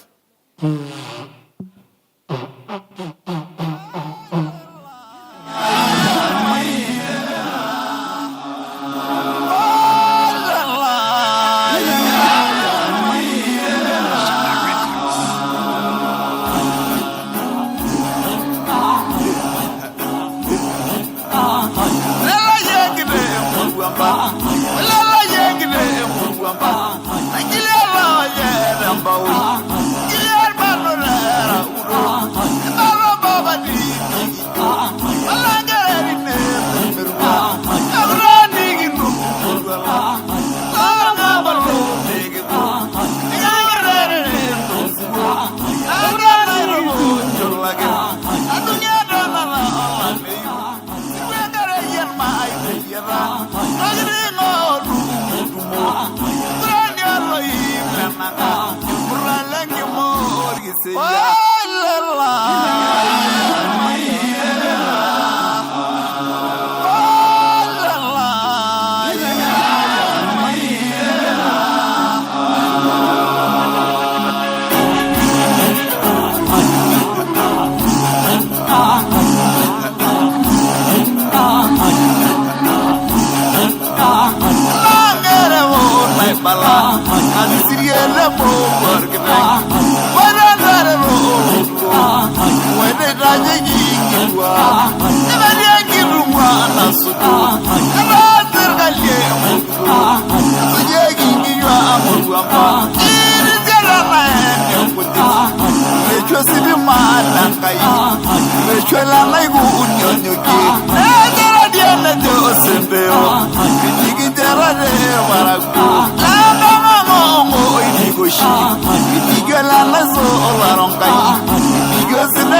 Because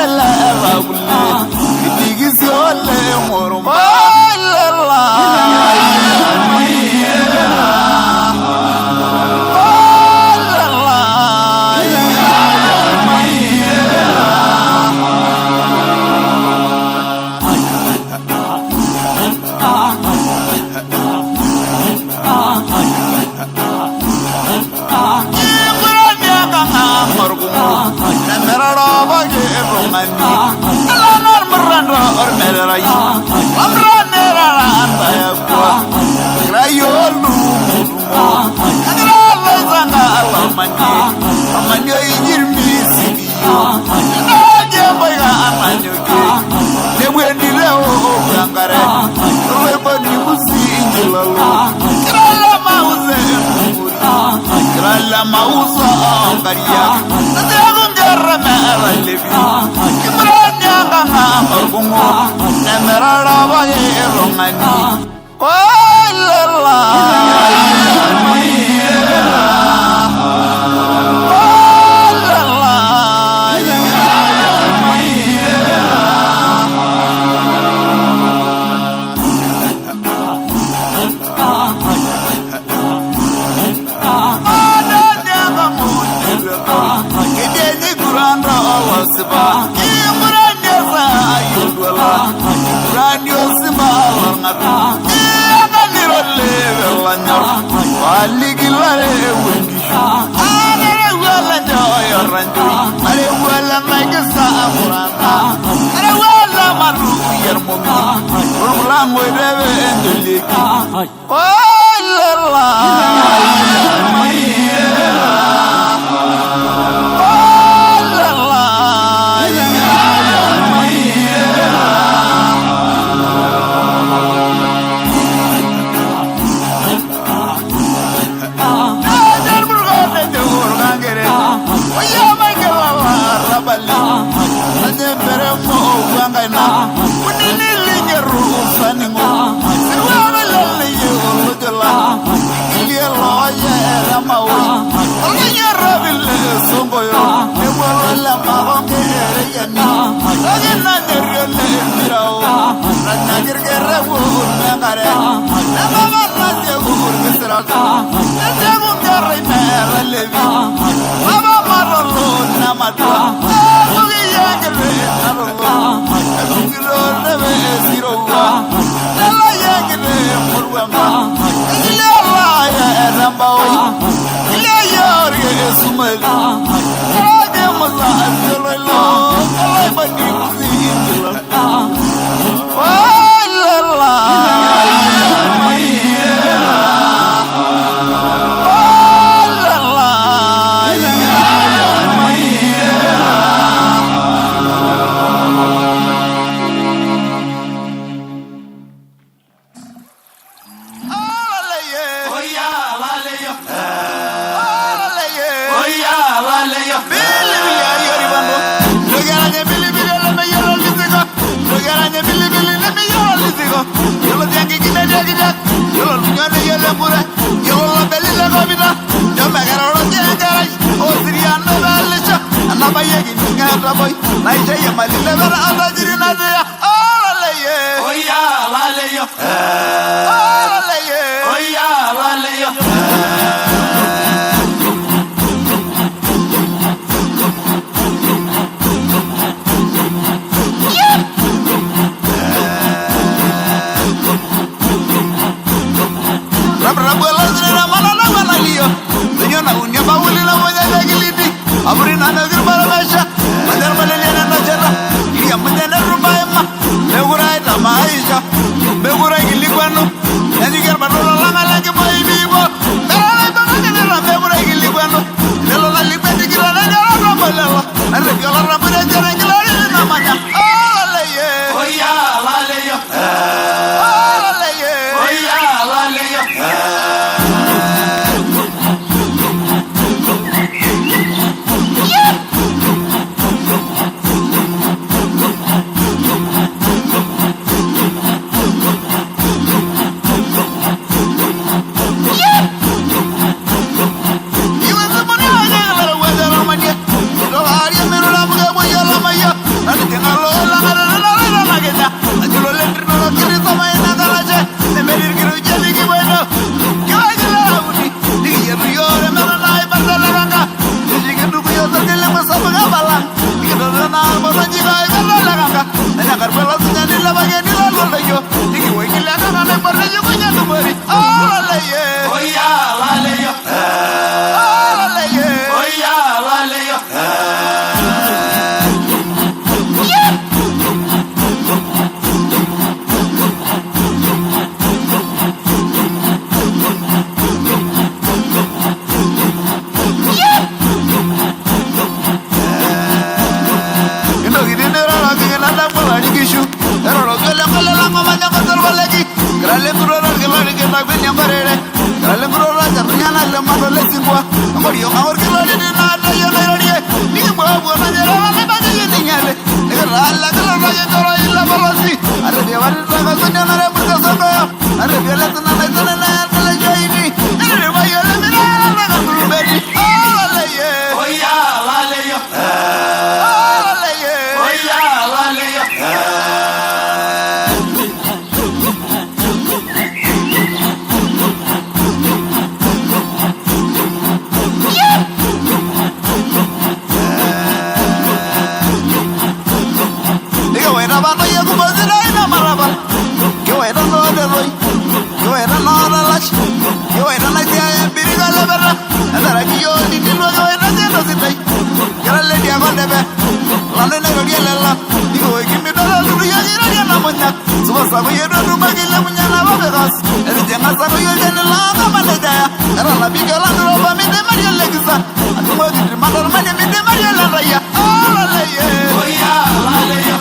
na biga la roba mi de maria legza atumo di mador mane mi de maria la raya ole ye oya ole ye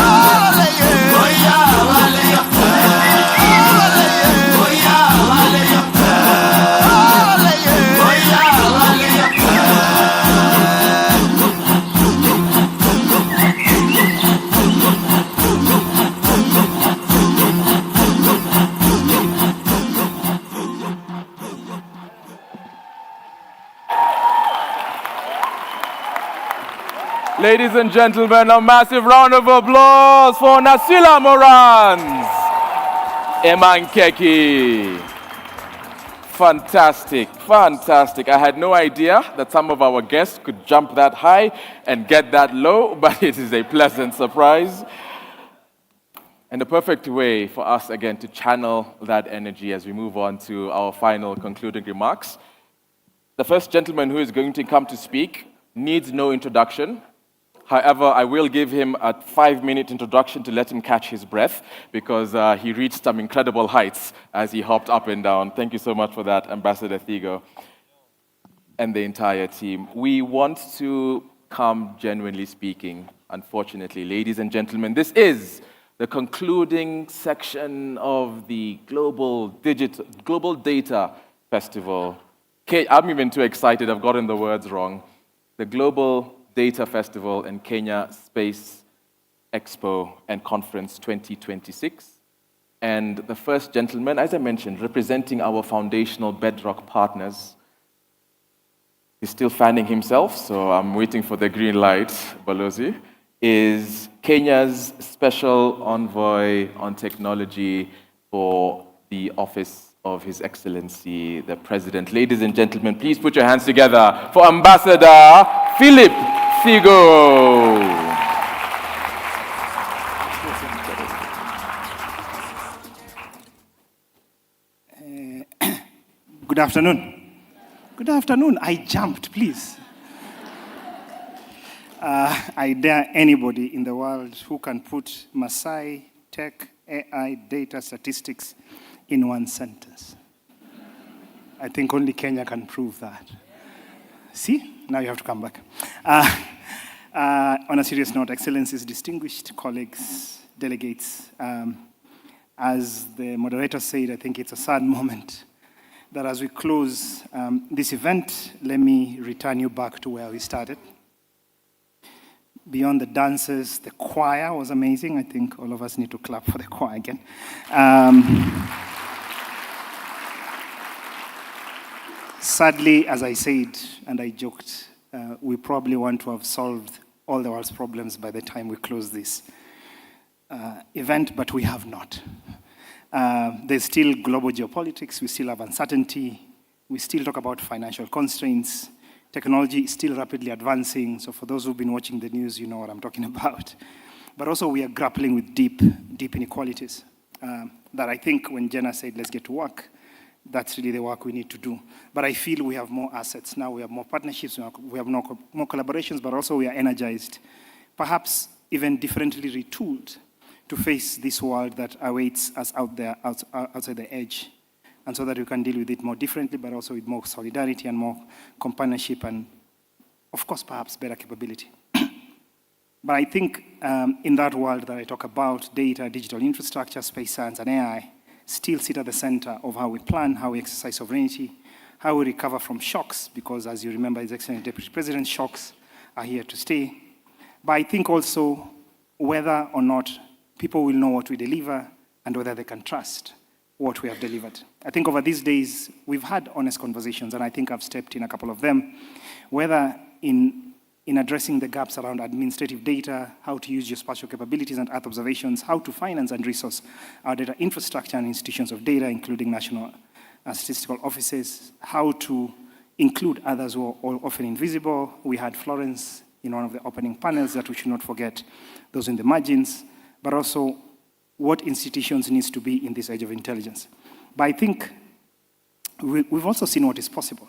ole ye oya ole ye ole ye oya ole ye ole ye oya ole ye Ladies and gentlemen, a massive round of applause for Nasila Morans. Emankeki. Fantastic, fantastic. I had no idea that some of our guests could jump that high and get that low, but it is a pleasant surprise. And the perfect way for us, again, to channel that energy as we move on to our final concluding remarks. The first gentleman who is going to come to speak needs no introduction. However, I will give him a 5-minute introduction to let him catch his breath because he reached some incredible heights as he hopped up and down. Thank you so much for that, Ambassador Thigo and the entire team. We want to come genuinely speaking, unfortunately. Ladies and gentlemen, this is the concluding section of the Global Data Festival. I'm even too excited, I've gotten the words wrong. The Global Data Festival and Kenya Space Expo and Conference 2026. And the first gentleman, as I mentioned, representing our foundational bedrock partners, he's still fanning himself, so I'm waiting for the green light, Balozi, is Kenya's Special Envoy on Technology for the Office of His Excellency, the President. Ladies and gentlemen, please put your hands together for Ambassador Philip Thigo. Good afternoon. Good afternoon. I jumped, please. I dare anybody in the world who can put Maasai, tech, AI, data, statistics in one sentence. I think only Kenya can prove that. See? Now you have to come back. On a serious note, Excellencies, distinguished colleagues, delegates, as the moderator said, I think it's a sad moment that as we close this event, let me return you back to where we started. Beyond the dances, the choir was amazing. I think all of us need to clap for the choir again. Sadly, as I said, and I joked, we probably want to have solved all the world's problems by the time we close this event, but we have not. There's still global geopolitics, we still have uncertainty, we still talk about financial constraints, technology is still rapidly advancing, so for those who've been watching the news, you know what I'm talking about. But also we are grappling with deep inequalities that I think when Jenna said, let's get to work, that's really the work we need to do. But I feel we have more assets now, we have more partnerships, we have more collaborations, but also we are energized, perhaps even differently retooled to face this world that awaits us out there, outside the edge, and so that we can deal with it more differently, but also with more solidarity and more companionship and, of course, perhaps better capability. But I think in that world that I talk about, data, digital infrastructure, space science, and AI still sit at the center of how we plan, how we exercise sovereignty, how we recover from shocks, because as you remember, His Excellency Deputy President, shocks are here to stay. But I think also whether or not people will know what we deliver and whether they can trust what we have delivered. I think over these days, we've had honest conversations, and I think I've stepped in a couple of them, whether in addressing the gaps around administrative data, how to use geospatial capabilities and Earth observations, how to finance and resource our data infrastructure and institutions of data, including national statistical offices, how to include others who are often invisible. We had Florence in one of the opening panels that we should not forget, those in the margins, but also what institutions needs to be in this age of intelligence. But I think we've also seen what is possible.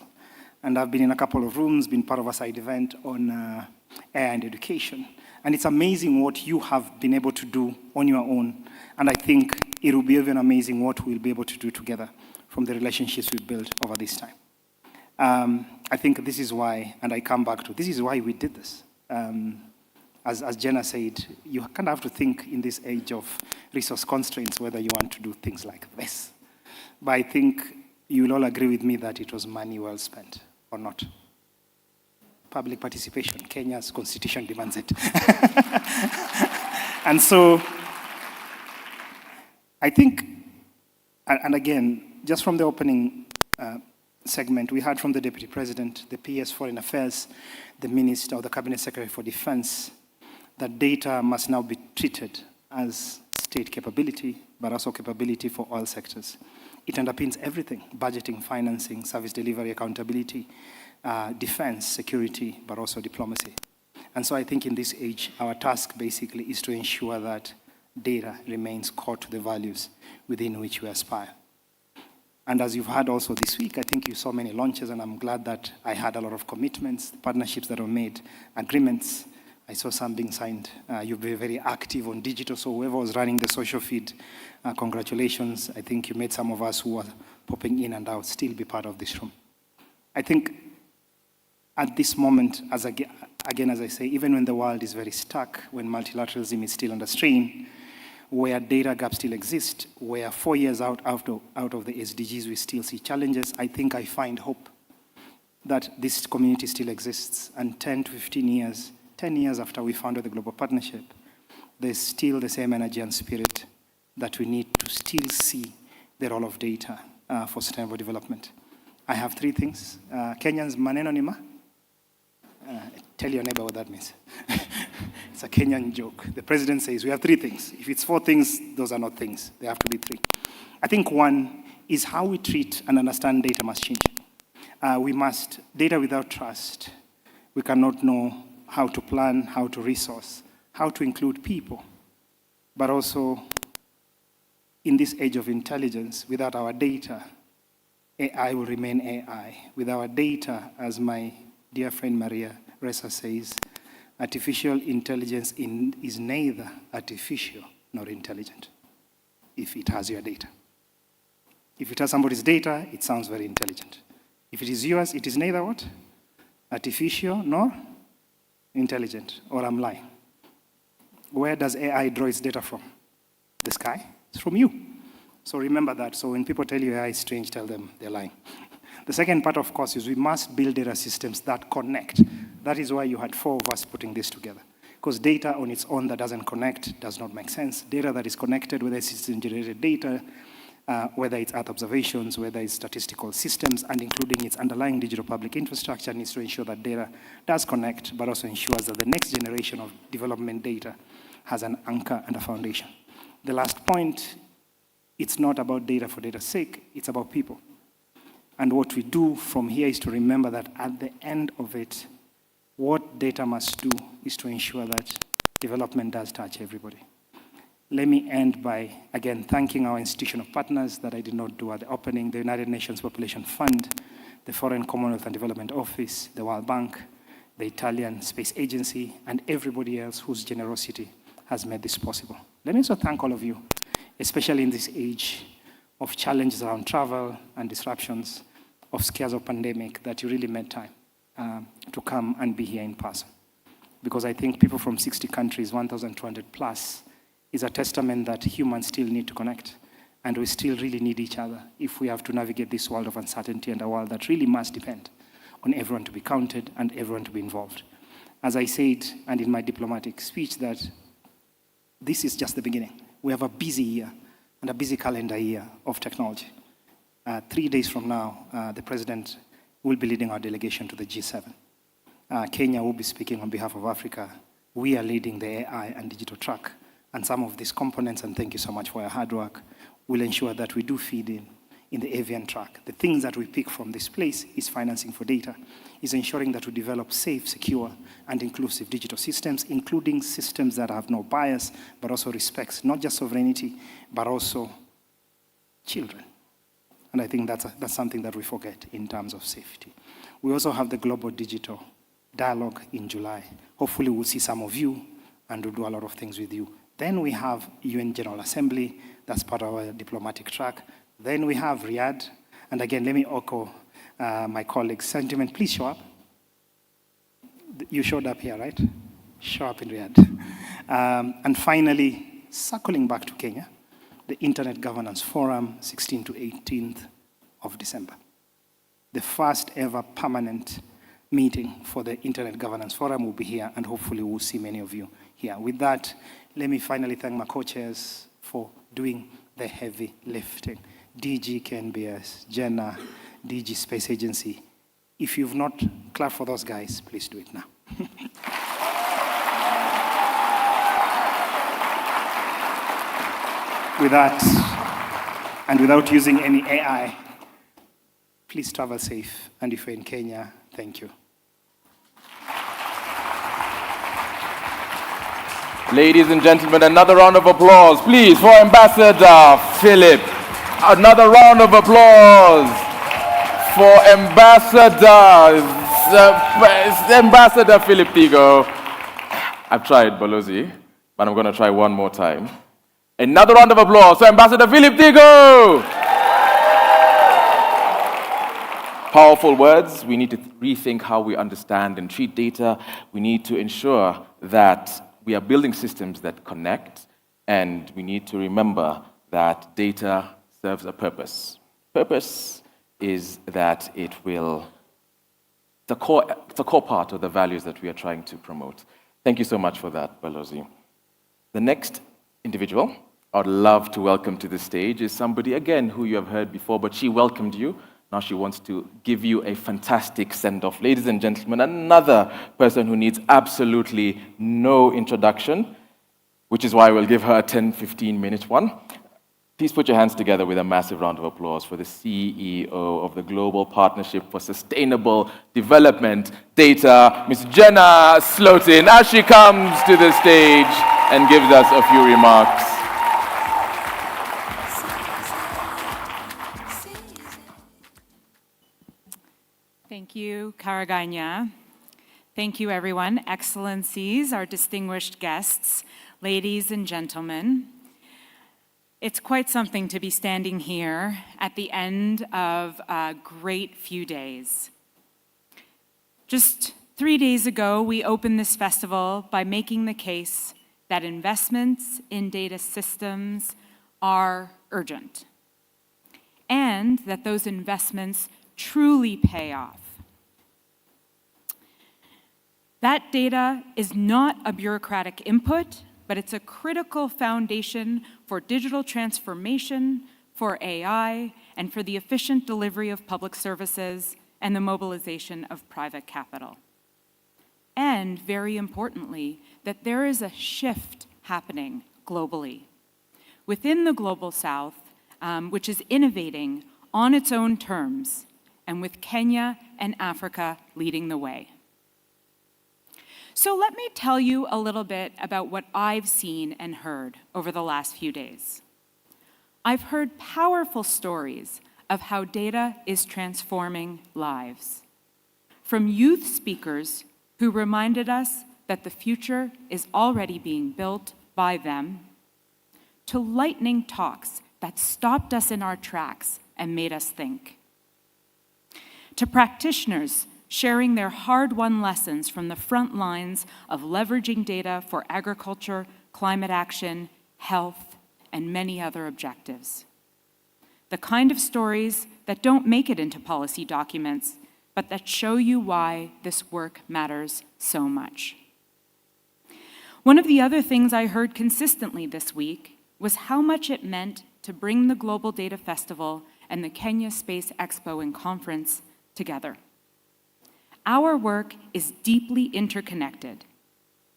And I've been in a couple of rooms, been part of a side event on AI and education. And it's amazing what you have been able to do on your own. And I think it will be even amazing what we'll be able to do together. from the relationships we built over this time. I think this is why, and I come back to, this is why we did this. As Jenna said, you kind of have to think in this age of resource constraints whether you want to do things like this. But I think you will all agree with me that it was money well spent, or not. Public participation, Kenya's constitution demands it. And so, I think, and again, just from the opening segment, we heard from the Deputy President, the PS Foreign Affairs, the Minister or the Cabinet Secretary for Defense, that data must now be treated as state capability, but also capability for all sectors. It underpins everything: budgeting, financing, service delivery, accountability, defense, security, but also diplomacy. And so I think in this age, our task basically is to ensure that data remains core to the values within which we aspire. And as you've heard also this week, I think you saw many launches, and I'm glad that I had a lot of commitments, partnerships that were made, agreements. I saw some being signed. You've been very active on digital, so whoever was running the social feed, congratulations. I think you made some of us who are popping in and out still be part of this room. I think at this moment, as I say, even when the world is very stuck, when multilateralism is still under strain, where data gaps still exist, where 4 years out of the SDGs we still see challenges, I think I find hope that this community still exists. And 10 to 15 years, 10 years after we founded the Global Partnership, there's still the same energy and spirit that we need to still see the role of data for sustainable development. I have 3 things. Kenyans maneno ni ma? Tell your neighbor what that means. It's a Kenyan joke. The president says we have 3 things. If it's 4 things, those are not things. They have to be 3. I think 1 is how we treat and understand data must change. Data without trust, we cannot know how to plan, how to resource, how to include people. But also, in this age of intelligence, without our data, AI will remain AI. With our data, as my dear friend Maria Ressa says, artificial intelligence is neither artificial nor intelligent if it has your data. If it has somebody's data, it sounds very intelligent. If it is yours, it is neither what? Artificial nor intelligent, or I'm lying. Where does AI draw its data from? The sky? It's from you. So remember that. So when people tell you AI is strange, tell them they're lying. The second part, of course, is we must build data systems that connect. That is why you had 4 of us putting this together. Because data on its own that doesn't connect does not make sense. Data that is connected, whether it's system-generated data, whether it's Earth observations, whether it's statistical systems, and including its underlying digital public infrastructure, needs to ensure that data does connect, but also ensures that the next generation of development data has an anchor and a foundation. The last point, it's not about data for data's sake, it's about people. And what we do from here is to remember that at the end of it, what data must do is to ensure that development does touch everybody. Let me end by, again, thanking our institutional partners that I did not do at the opening, the United Nations Population Fund, the Foreign Commonwealth and Development Office, the World Bank, the Italian Space Agency, and everybody else whose generosity has made this possible. Let me also thank all of you, especially in this age of challenges around travel and disruptions, of scares of pandemic, that you really made time to come and be here in person. Because I think people from 60 countries, 1,200 plus, is a testament that humans still need to connect, and we still really need each other if we have to navigate this world of uncertainty and a world that really must depend on everyone to be counted and everyone to be involved. As I said, and in my diplomatic speech, that this is just the beginning. We have a busy year and a busy calendar year of technology. 3 days from now, the president will be leading our delegation to the G7. Kenya will be speaking on behalf of Africa. We are leading the AI and digital track. And some of these components, and thank you so much for your hard work, will ensure that we do feed in the avian track. The things that we pick from this place is financing for data, is ensuring that we develop safe, secure, and inclusive digital systems, including systems that have no bias, but also respects not just sovereignty, but also children. And I think that's something that we forget in terms of safety. We also have the Global Digital Dialogue in July. Hopefully we'll see some of you, and we'll do a lot of things with you. Then we have UN General Assembly, that's part of our diplomatic track. Then we have Riyadh, And again, let me echo my colleagues' sentiment. Please show up. You showed up here, right? Show up in Riyadh. And finally, circling back to Kenya, the Internet Governance Forum, 16th to 18th of December. The first ever permanent meeting for the Internet Governance Forum will be here, and hopefully we'll see many of you here. With that, let me finally thank my co-chairs for doing the heavy lifting. DG KNBS, Jenna, DG Space Agency. If you've not clapped for those guys, please do it now. With that, and without using any AI, please travel safe. And if you're in Kenya, thank you. Ladies and gentlemen, another round of applause, please, for Ambassador Philip. Another round of applause for Ambassador Philip Tigo. I've tried, Balozi, but I'm going to try one more time. Another round of applause for Ambassador Philip Tigo. Powerful words. We need to rethink how we understand and treat data. We need to ensure that we are building systems that connect, and we need to remember that data serves a purpose. Purpose is that it's a core part of the values that we are trying to promote. Thank you so much for that, Balozi. The next individual I'd love to welcome to the stage is somebody, again, who you have heard before, but she welcomed you. Now she wants to give you a fantastic send-off. Ladies and gentlemen, another person who needs absolutely no introduction, which is why we'll give her a 10, 15-minute one. Please put your hands together with a massive round of applause for the CEO of the Global Partnership for Sustainable Development Data, Ms. Jenna Slotin, as she comes to the stage and gives us a few remarks. Thank you, Karaganya. Thank you, everyone. Excellencies, our distinguished guests, ladies and gentlemen. It's quite something to be standing here at the end of a great few days. Just 3 days ago, we opened this festival by making the case that investments in data systems are urgent, and that those investments truly pay off. That data is not a bureaucratic input, but it's a critical foundation for digital transformation, for AI, and for the efficient delivery of public services and the mobilization of private capital. And very importantly, that there is a shift happening globally. Within the Global South, which is innovating on its own terms, and with Kenya and Africa leading the way. So let me tell you a little bit about what I've seen and heard over the last few days. I've heard powerful stories of how data is transforming lives. From youth speakers who reminded us that the future is already being built by them, to lightning talks that stopped us in our tracks and made us think. To practitioners sharing their hard-won lessons from the front lines of leveraging data for agriculture, climate action, health, and many other objectives. The kind of stories that don't make it into policy documents, but that show you why this work matters so much. One of the other things I heard consistently this week was how much it meant to bring the Global Data Festival and the Kenya Space Expo and Conference together. Our work is deeply interconnected,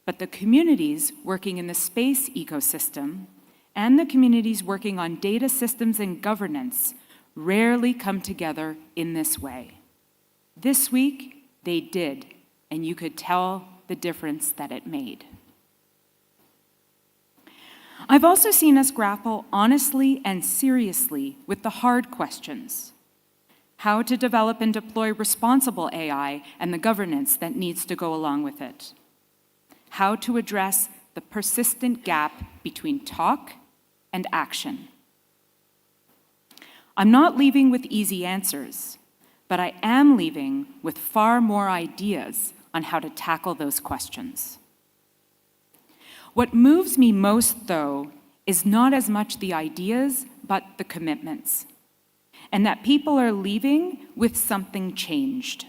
but the communities working in the space ecosystem and the communities working on data systems and governance rarely come together in this way. This week, they did, and you could tell the difference that it made. I've also seen us grapple honestly and seriously with the hard questions. How to develop and deploy responsible AI and the governance that needs to go along with it. How to address the persistent gap between talk and action. I'm not leaving with easy answers, but I am leaving with far more ideas on how to tackle those questions. What moves me most, though, is not as much the ideas, but the commitments, and that people are leaving with something changed.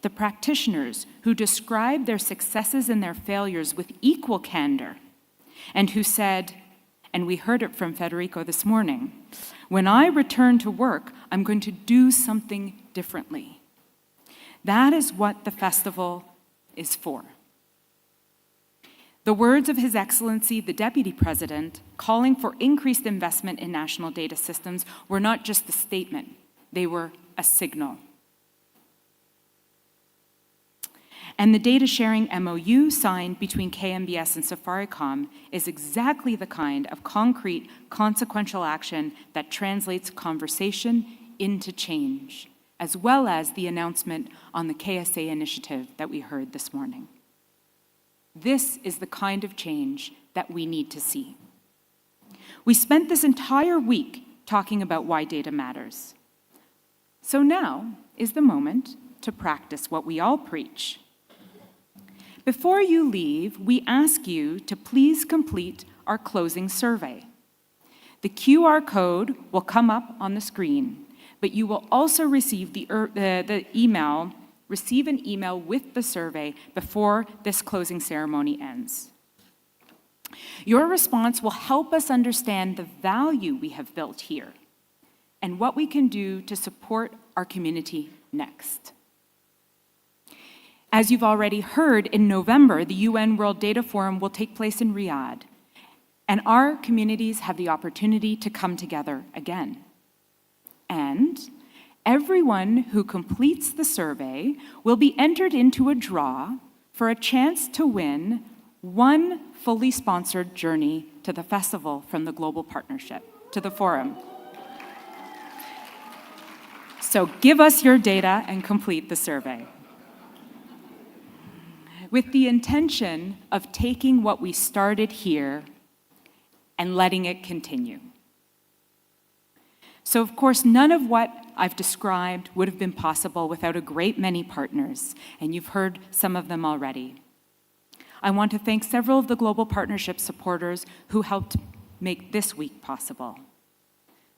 The practitioners who describe their successes and their failures with equal candor, and who said, and we heard it from Federico this morning, when I return to work, I'm going to do something differently. That is what the festival is for. The words of His Excellency, the Deputy President, calling for increased investment in national data systems were not just a statement, they were a signal. And the data sharing MOU signed between KMBS and Safaricom is exactly the kind of concrete, consequential action that translates conversation into change, as well as the announcement on the KSA initiative that we heard this morning. This is the kind of change that we need to see. We spent this entire week talking about why data matters. So now is the moment to practice what we all preach. Before you leave, we ask you to please complete our closing survey. The QR code will come up on the screen, but you will also receive an email with the survey before this closing ceremony ends. Your response will help us understand the value we have built here and what we can do to support our community next. As you've already heard, in November, the UN World Data Forum will take place in Riyadh, and our communities have the opportunity to come together again. And everyone who completes the survey will be entered into a draw for a chance to win one fully sponsored journey to the festival from the Global Partnership, to the forum. So give us your data and complete the survey. With the intention of taking what we started here and letting it continue. So, of course, none of what I've described would have been possible without a great many partners, and you've heard some of them already. I want to thank several of the Global Partnership supporters who helped make this week possible.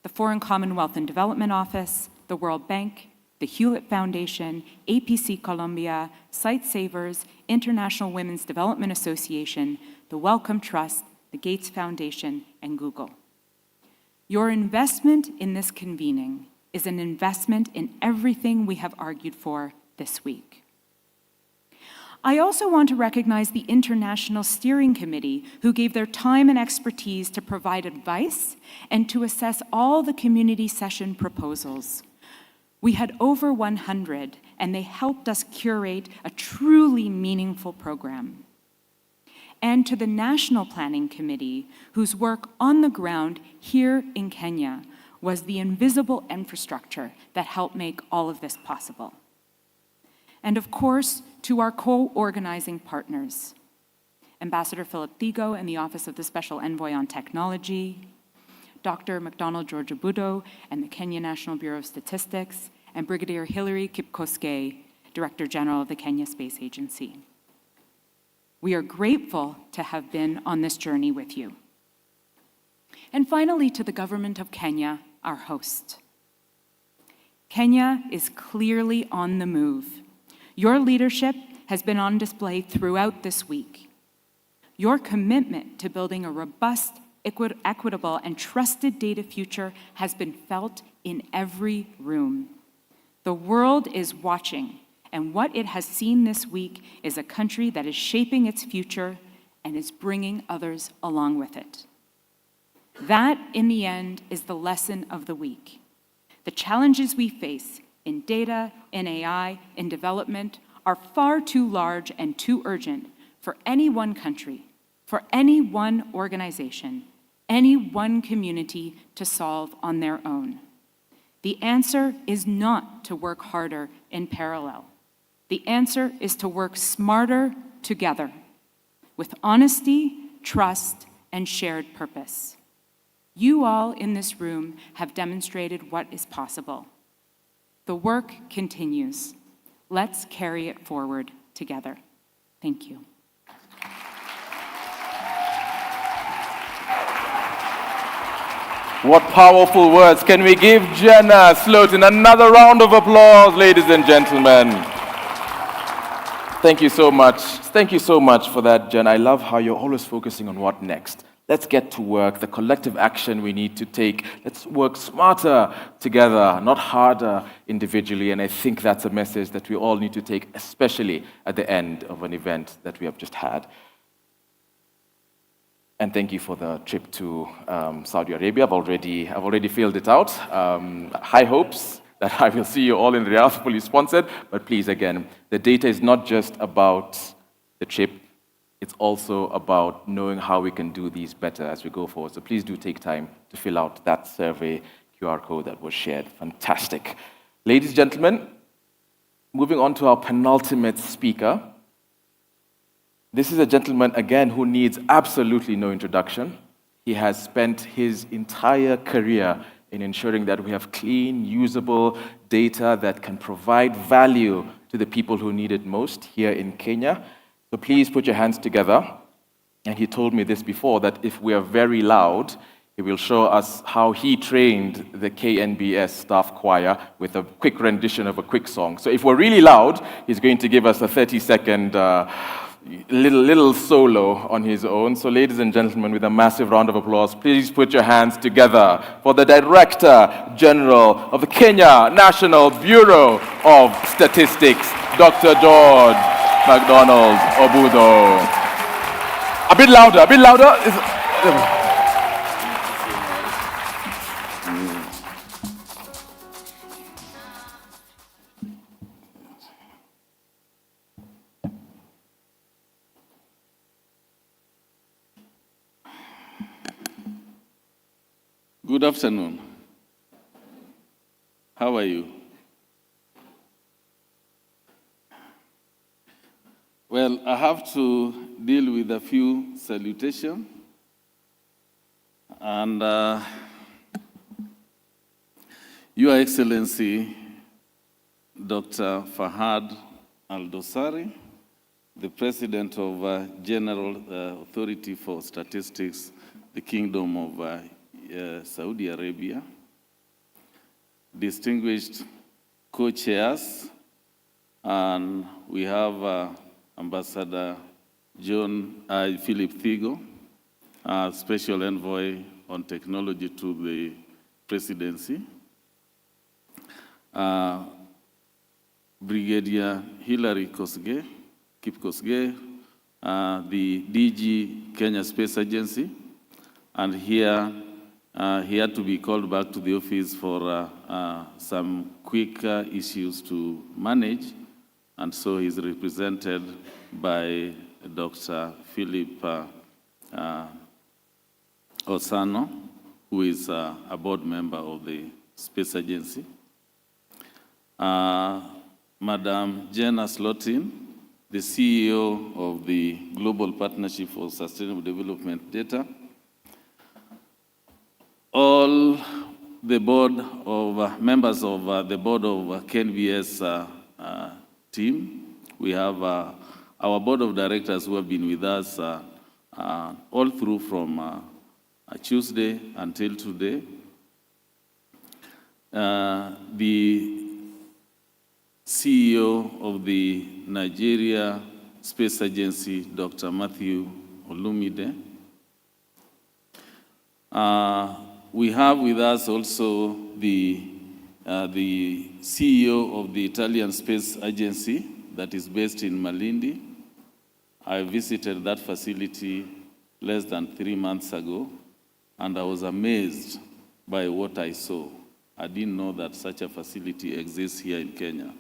The Foreign Commonwealth and Development Office, the World Bank, the Hewlett Foundation, APC Colombia, Site Savers, International Women's Development Association, the Wellcome Trust, the Gates Foundation, and Google. Your investment in this convening is an investment in everything we have argued for this week. I also want to recognize the International Steering Committee, who gave their time and expertise to provide advice and to assess all the community session proposals. We had over 100, and they helped us curate a truly meaningful program. And to the National Planning Committee, whose work on the ground here in Kenya was the invisible infrastructure that helped make all of this possible. And of course, to our co-organizing partners, Ambassador Philip Thigo and the Office of the Special Envoy on Technology, Dr. McDonald George Abudo and the Kenya National Bureau of Statistics, and Brigadier Hilary Kipkoskei, Director General of the Kenya Space Agency. We are grateful to have been on this journey with you. And finally, to the Government of Kenya, our host. Kenya is clearly on the move. Your leadership has been on display throughout this week. Your commitment to building a robust, equitable, and trusted data future has been felt in every room. The world is watching, and what it has seen this week is a country that is shaping its future and is bringing others along with it. That, in the end, is the lesson of the week. The challenges we face in data, in AI, in development are far too large and too urgent for any one country, for any one organization, any one community to solve on their own. The answer is not to work harder in parallel. The answer is to work smarter together with honesty, trust, and shared purpose. You all in this room have demonstrated what is possible. The work continues. Let's carry it forward together. Thank you. What powerful words. Can we give Jenna Slotin another round of applause, ladies and gentlemen? Thank you so much. Thank you so much for that, Jen. I love how you're always focusing on what next. Let's get to work, the collective action we need to take. Let's work smarter together, not harder individually. And I think that's a message that we all need to take, especially at the end of an event that we have just had. And thank you for the trip to Saudi Arabia. I've already filled it out. High hopes that I will see you all in Riyadh, fully sponsored. But please, again, the data is not just about the trip. It's also about knowing how we can do these better as we go forward. So please do take time to fill out that survey QR code that was shared. Fantastic. Ladies and gentlemen, moving on to our penultimate speaker. This is a gentleman, again, who needs absolutely no introduction. He has spent his entire career in ensuring that we have clean, usable data that can provide value to the people who need it most here in Kenya. So please put your hands together. And he told me this before, that if we are very loud, he will show us how he trained the KNBS staff choir with a quick rendition of a quick song. So if we're really loud, he's going to give us a 30-second little solo on his own. So ladies and gentlemen, with a massive round of applause, please put your hands together for the Director General of the Kenya National Bureau of Statistics, Dr. George MacDonald Obudo. A bit louder, a bit louder. Good afternoon. How are you? Well, I have to deal with a few salutations. And Your Excellency, Dr. Fahad Al-Dosari, the President of General Authority for Statistics, the Kingdom of Saudi Arabia, distinguished co-chairs, and we have Ambassador Philip Thigo, Special Envoy on Technology to the Presidency, Brigadier Hilary Kip Kosgei, the DG Kenya Space Agency, and here he had to be called back to the office for some quick issues to manage, and so he's represented by Dr. Philip Osano, who is a board member of the Space Agency. Madam Jenna Slotin, the CEO of the Global Partnership for Sustainable Development Data. All the board of members of the board of KNBS team. We have our board of directors who have been with us all through from Tuesday until today. The CEO of the Nigeria Space Agency, Dr. Matthew Olumide. We have with us also the CEO of the Italian Space Agency that is based in Malindi. I visited that facility less than 3 months ago, and I was amazed by what I saw. I didn't know that such a facility exists here in Kenya.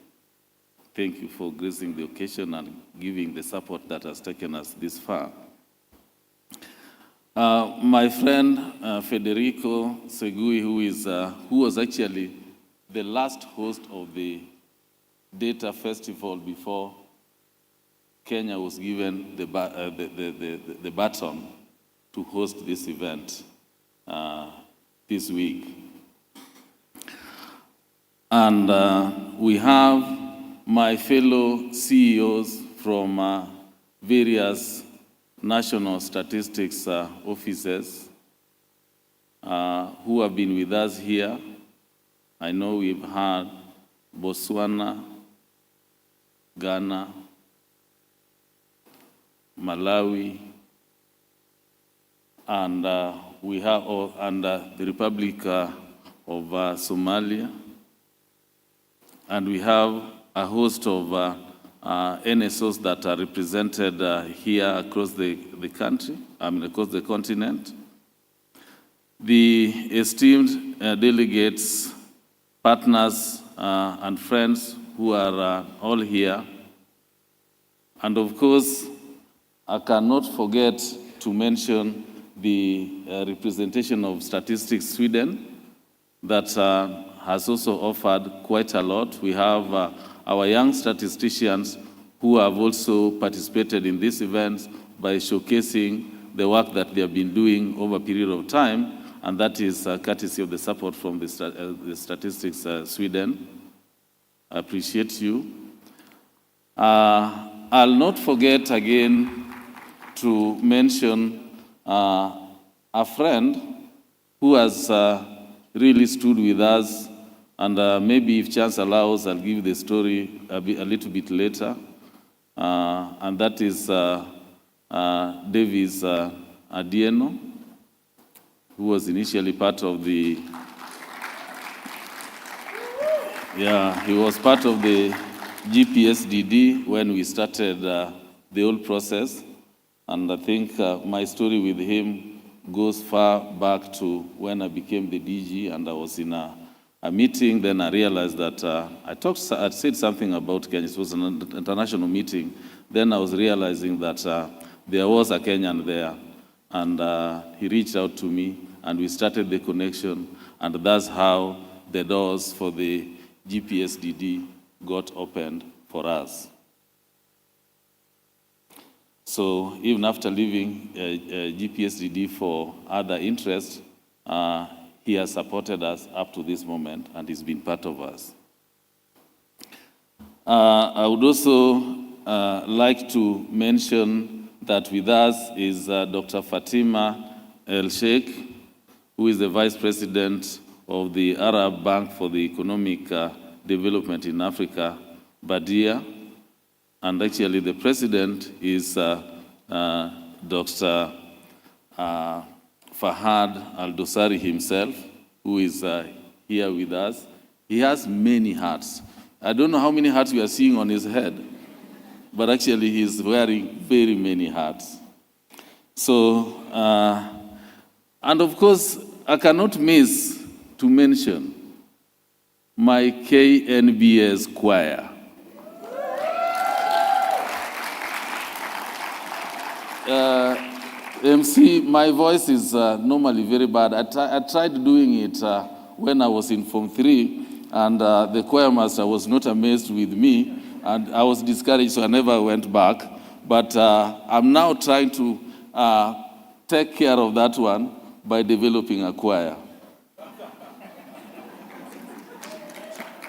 Thank you for gracing the occasion and giving the support that has taken us this far. My friend Federico Segui, who was actually the last host of the Data Festival before Kenya was given the baton to host this event. this week. And we have my fellow CEOs from various national statistics offices who have been with us here. I know we've had Botswana, Ghana, Malawi, and we have the Republic of Somalia, and we have a host of NSOs that are represented here across the country, across the continent. The esteemed delegates, partners, and friends who are all here. And of course, I cannot forget to mention the representation of Statistics Sweden that has also offered quite a lot. We have our young statisticians who have also participated in this event by showcasing the work that they have been doing over a period of time, and that is courtesy of the support from the Statistics Sweden. I appreciate you. I'll not forget again to mention a friend who has really stood with us, and maybe if chance allows, I'll give the story a little bit later, and that is Davis Adieno, who was initially part of the, he was part of the GPSDD when we started the whole process. And I think my story with him goes far back to when I became the DG, and I was in a meeting. Then I realized that I said something about Kenya. It was an international meeting. Then I was realizing that there was a Kenyan there, and he reached out to me, and we started the connection, and that's how the doors for the GPSDD got opened for us. So even after leaving GPSDD for other interests, he has supported us up to this moment, and he's been part of us. I would also like to mention that with us is Dr. Fatima El Sheikh, who is the Vice President of the Arab Bank for the Economic Development in Africa, Badia. And actually the President is Dr. Fahad Al-Dosari himself, who is here with us. He has many hats. I don't know how many hats we are seeing on his head, but actually he's wearing very many hats. So, and of course, I cannot miss to mention my KNBS choir. MC, my voice is normally very bad. I tried doing it when I was in Form 3, and the choir master was not amazed with me, and I was discouraged, so I never went back. But I'm now trying to take care of that one by developing a choir.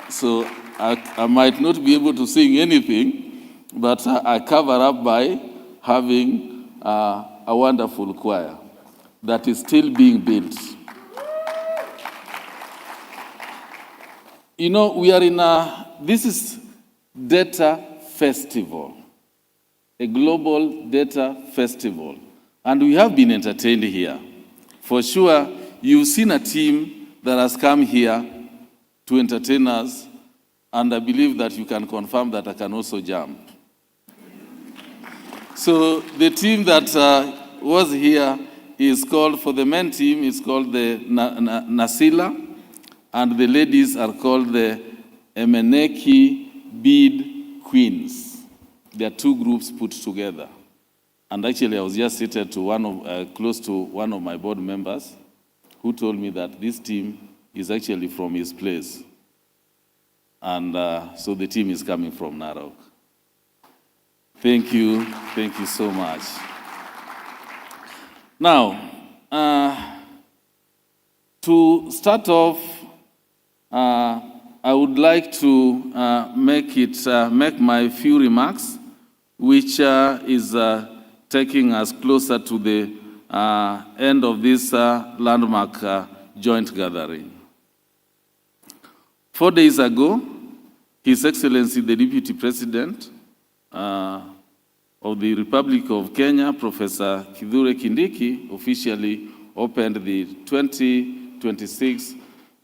So I might not be able to sing anything, but I cover up by having a wonderful choir that is still being built. You know, we are in this is Data Festival, a global data festival, and we have been entertained here. For sure, you've seen a team that has come here to entertain us, and I believe that you can confirm that I can also jump. So the team that was here is called, for the men team, it's called the Nasila, and the ladies are called the Emeneki Bead Queens. There are two groups put together. And actually, I was just seated to close to one of my board members who told me that this team is actually from his place. And so the team is coming from Narok. Thank you so much. Now, To start off, I would like to make my few remarks, which is taking us closer to the end of this landmark joint gathering. 4 days ago, His Excellency the Deputy President of the Republic of Kenya, Professor Kithure Kindiki, officially opened the 2026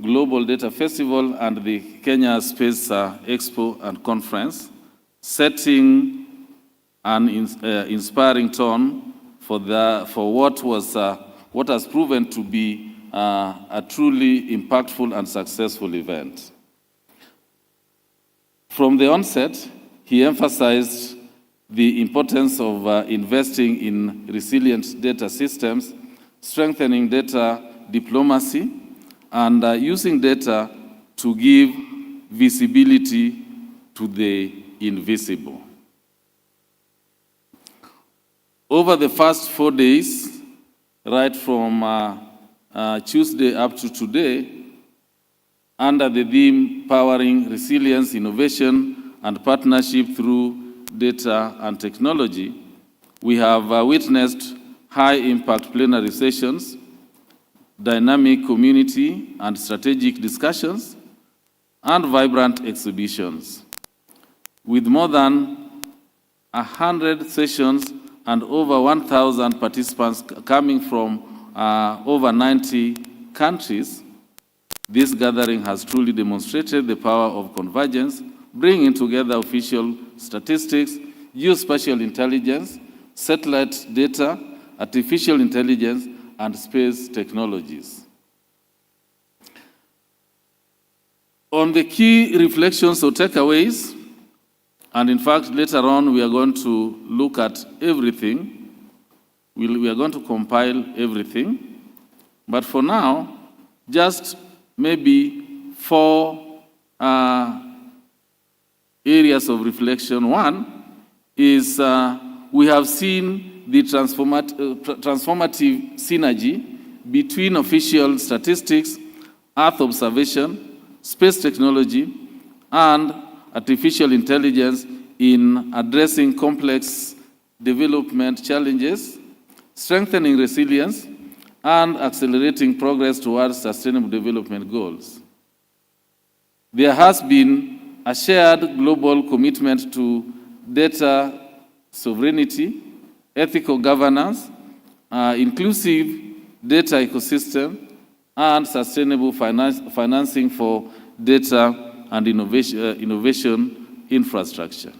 Global Data Festival and the Kenya Space Expo and Conference, setting an inspiring tone for what has proven to be a truly impactful and successful event. From the onset, he emphasized the importance of investing in resilient data systems, strengthening data diplomacy, and using data to give visibility to the invisible. Over the first 4 days, right from Tuesday up to today, under the theme Powering Resilience, Innovation, and Partnership through Data and Technology, we have witnessed high-impact plenary sessions, dynamic community and strategic discussions, and vibrant exhibitions. With more than 100 sessions and over 1,000 participants coming from over 90 countries, this gathering has truly demonstrated the power of convergence, bringing together official statistics, geospatial intelligence, satellite data, artificial intelligence, and space technologies. On the key reflections or takeaways, and in fact, later on, we are going to look at everything. We are going to compile everything. But for now, just maybe 4 areas of reflection. One is we have seen the transformative synergy between official statistics, Earth observation, space technology, and artificial intelligence in addressing complex development challenges, strengthening resilience, and accelerating progress towards sustainable development goals. There has been a shared global commitment to data sovereignty, ethical governance, inclusive data ecosystem, and sustainable financing for data and innovation infrastructure.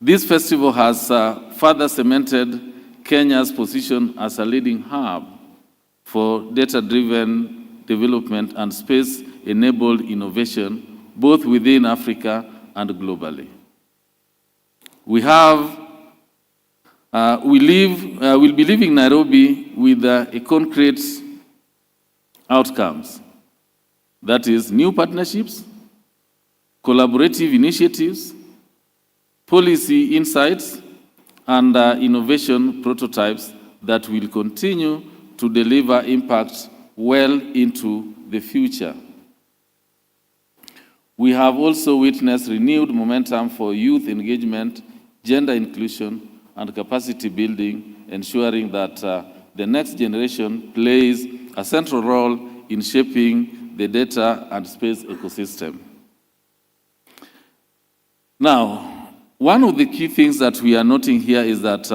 This festival has further cemented Kenya's position as a leading hub for data-driven development and space-enabled innovation, both within Africa and globally. We'll be leaving Nairobi with concrete outcomes. That is, new partnerships, collaborative initiatives, policy insights, and innovation prototypes that will continue to deliver impact well into the future. We have also witnessed renewed momentum for youth engagement, gender inclusion, and capacity building, ensuring that the next generation plays a central role in shaping the data and space ecosystem. Now, one of the key things that we are noting here is that,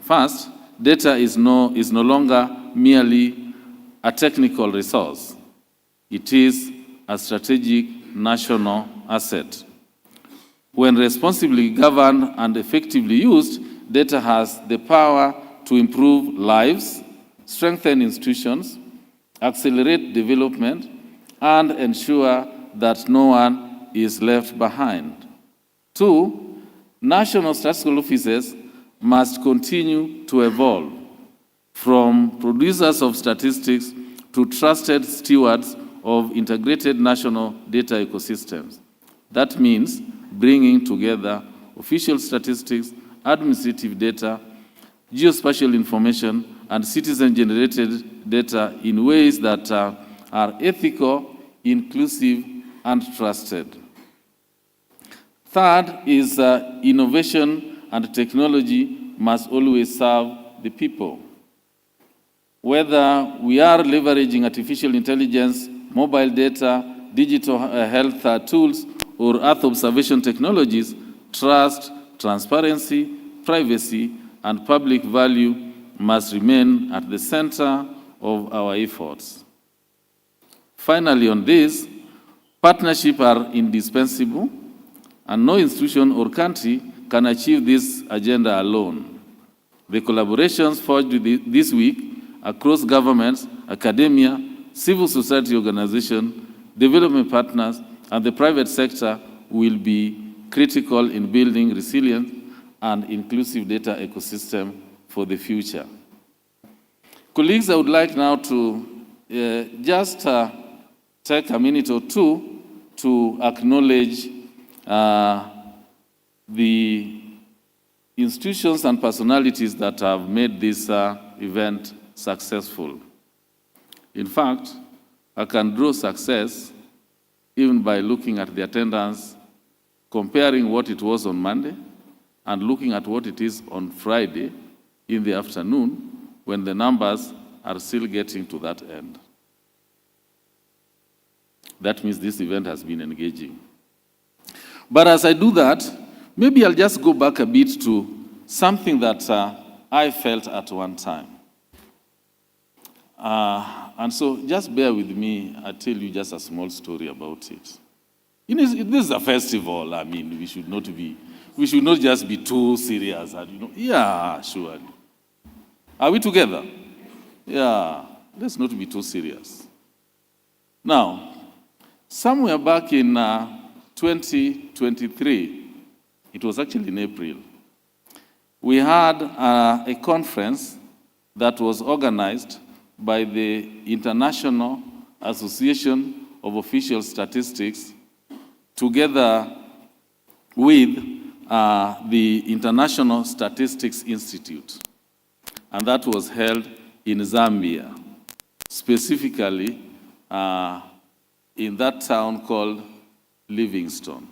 first, data is no longer merely a technical resource. It is a strategic national asset. When responsibly governed and effectively used, data has the power to improve lives, strengthen institutions, accelerate development, and ensure that no one is left behind. 2, national statistical offices must continue to evolve from producers of statistics to trusted stewards of integrated national data ecosystems. That means bringing together official statistics, administrative data, geospatial information, and citizen-generated data in ways that are ethical, inclusive, and trusted. Third is innovation and technology must always serve the people. Whether we are leveraging artificial intelligence, mobile data, digital health tools, or Earth observation technologies, trust, transparency, privacy, and public value must remain at the center of our efforts. Finally, on this, partnerships are indispensable, and no institution or country can achieve this agenda alone. The collaborations forged this week across governments, academia, civil society organizations, development partners, and the private sector will be critical in building resilient and inclusive data ecosystem for the future. Colleagues, I would like now to just take a minute or two to acknowledge the institutions and personalities that have made this event successful. In fact, I can draw success even by looking at the attendance, comparing what it was on Monday, and looking at what it is on Friday in the afternoon, when the numbers are still getting to that end. That means this event has been engaging. But as I do that, maybe I'll just go back a bit to something that I felt at one time. And so just bear with me, I'll tell you just a small story about it. You know, this is a festival. I mean, we should not just be too serious. And, yeah, surely. Are we together? Yeah, let's not be too serious. Now, somewhere back in 2023, it was actually in April, we had a conference that was organized by the International Association of Official Statistics together with the International Statistics Institute. And that was held in Zambia, specifically in that town called Livingstone.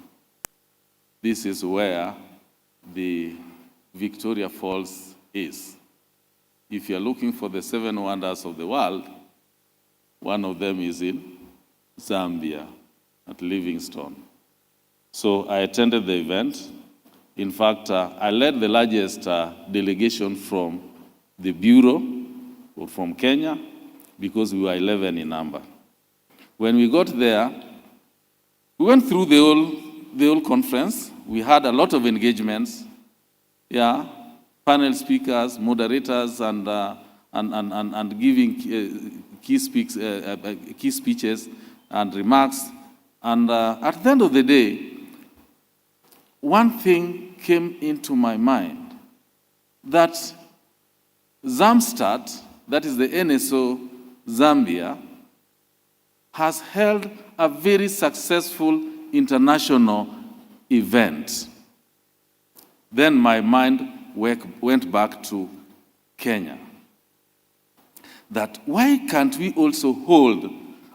This is where the Victoria Falls is. If you're looking for the 7 wonders of the world, one of them is in Zambia, at Livingstone. So I attended the event. In fact, I led the largest delegation from the Bureau, or from Kenya, because we were 11 in number. When we got there, we went through the whole conference. We had a lot of engagements, panel speakers, moderators, and giving key speeches and remarks. And at the end of the day, one thing came into my mind, that Zamstat, that is the NSO Zambia, has held a very successful international event. Then my mind went back to Kenya. That why can't we also hold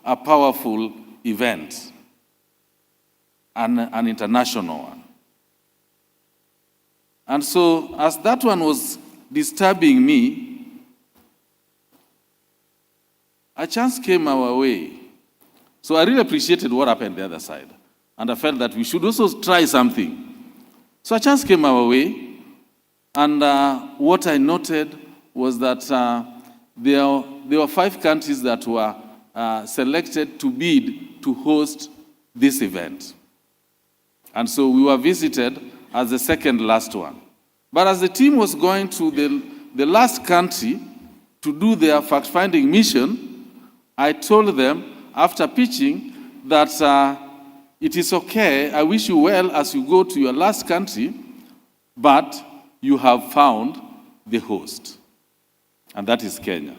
a powerful event, an international one? And so, as that one was disturbing me, a chance came our way. So I really appreciated what happened the other side. And I felt that we should also try something. So a chance came our way. And what I noted was that there were 5 countries that were selected to bid to host this event. And so we were visited as the second last one. But as the team was going to the last country to do their fact-finding mission, I told them, after pitching, that it is okay, I wish you well as you go to your last country, but you have found the host, and that is Kenya.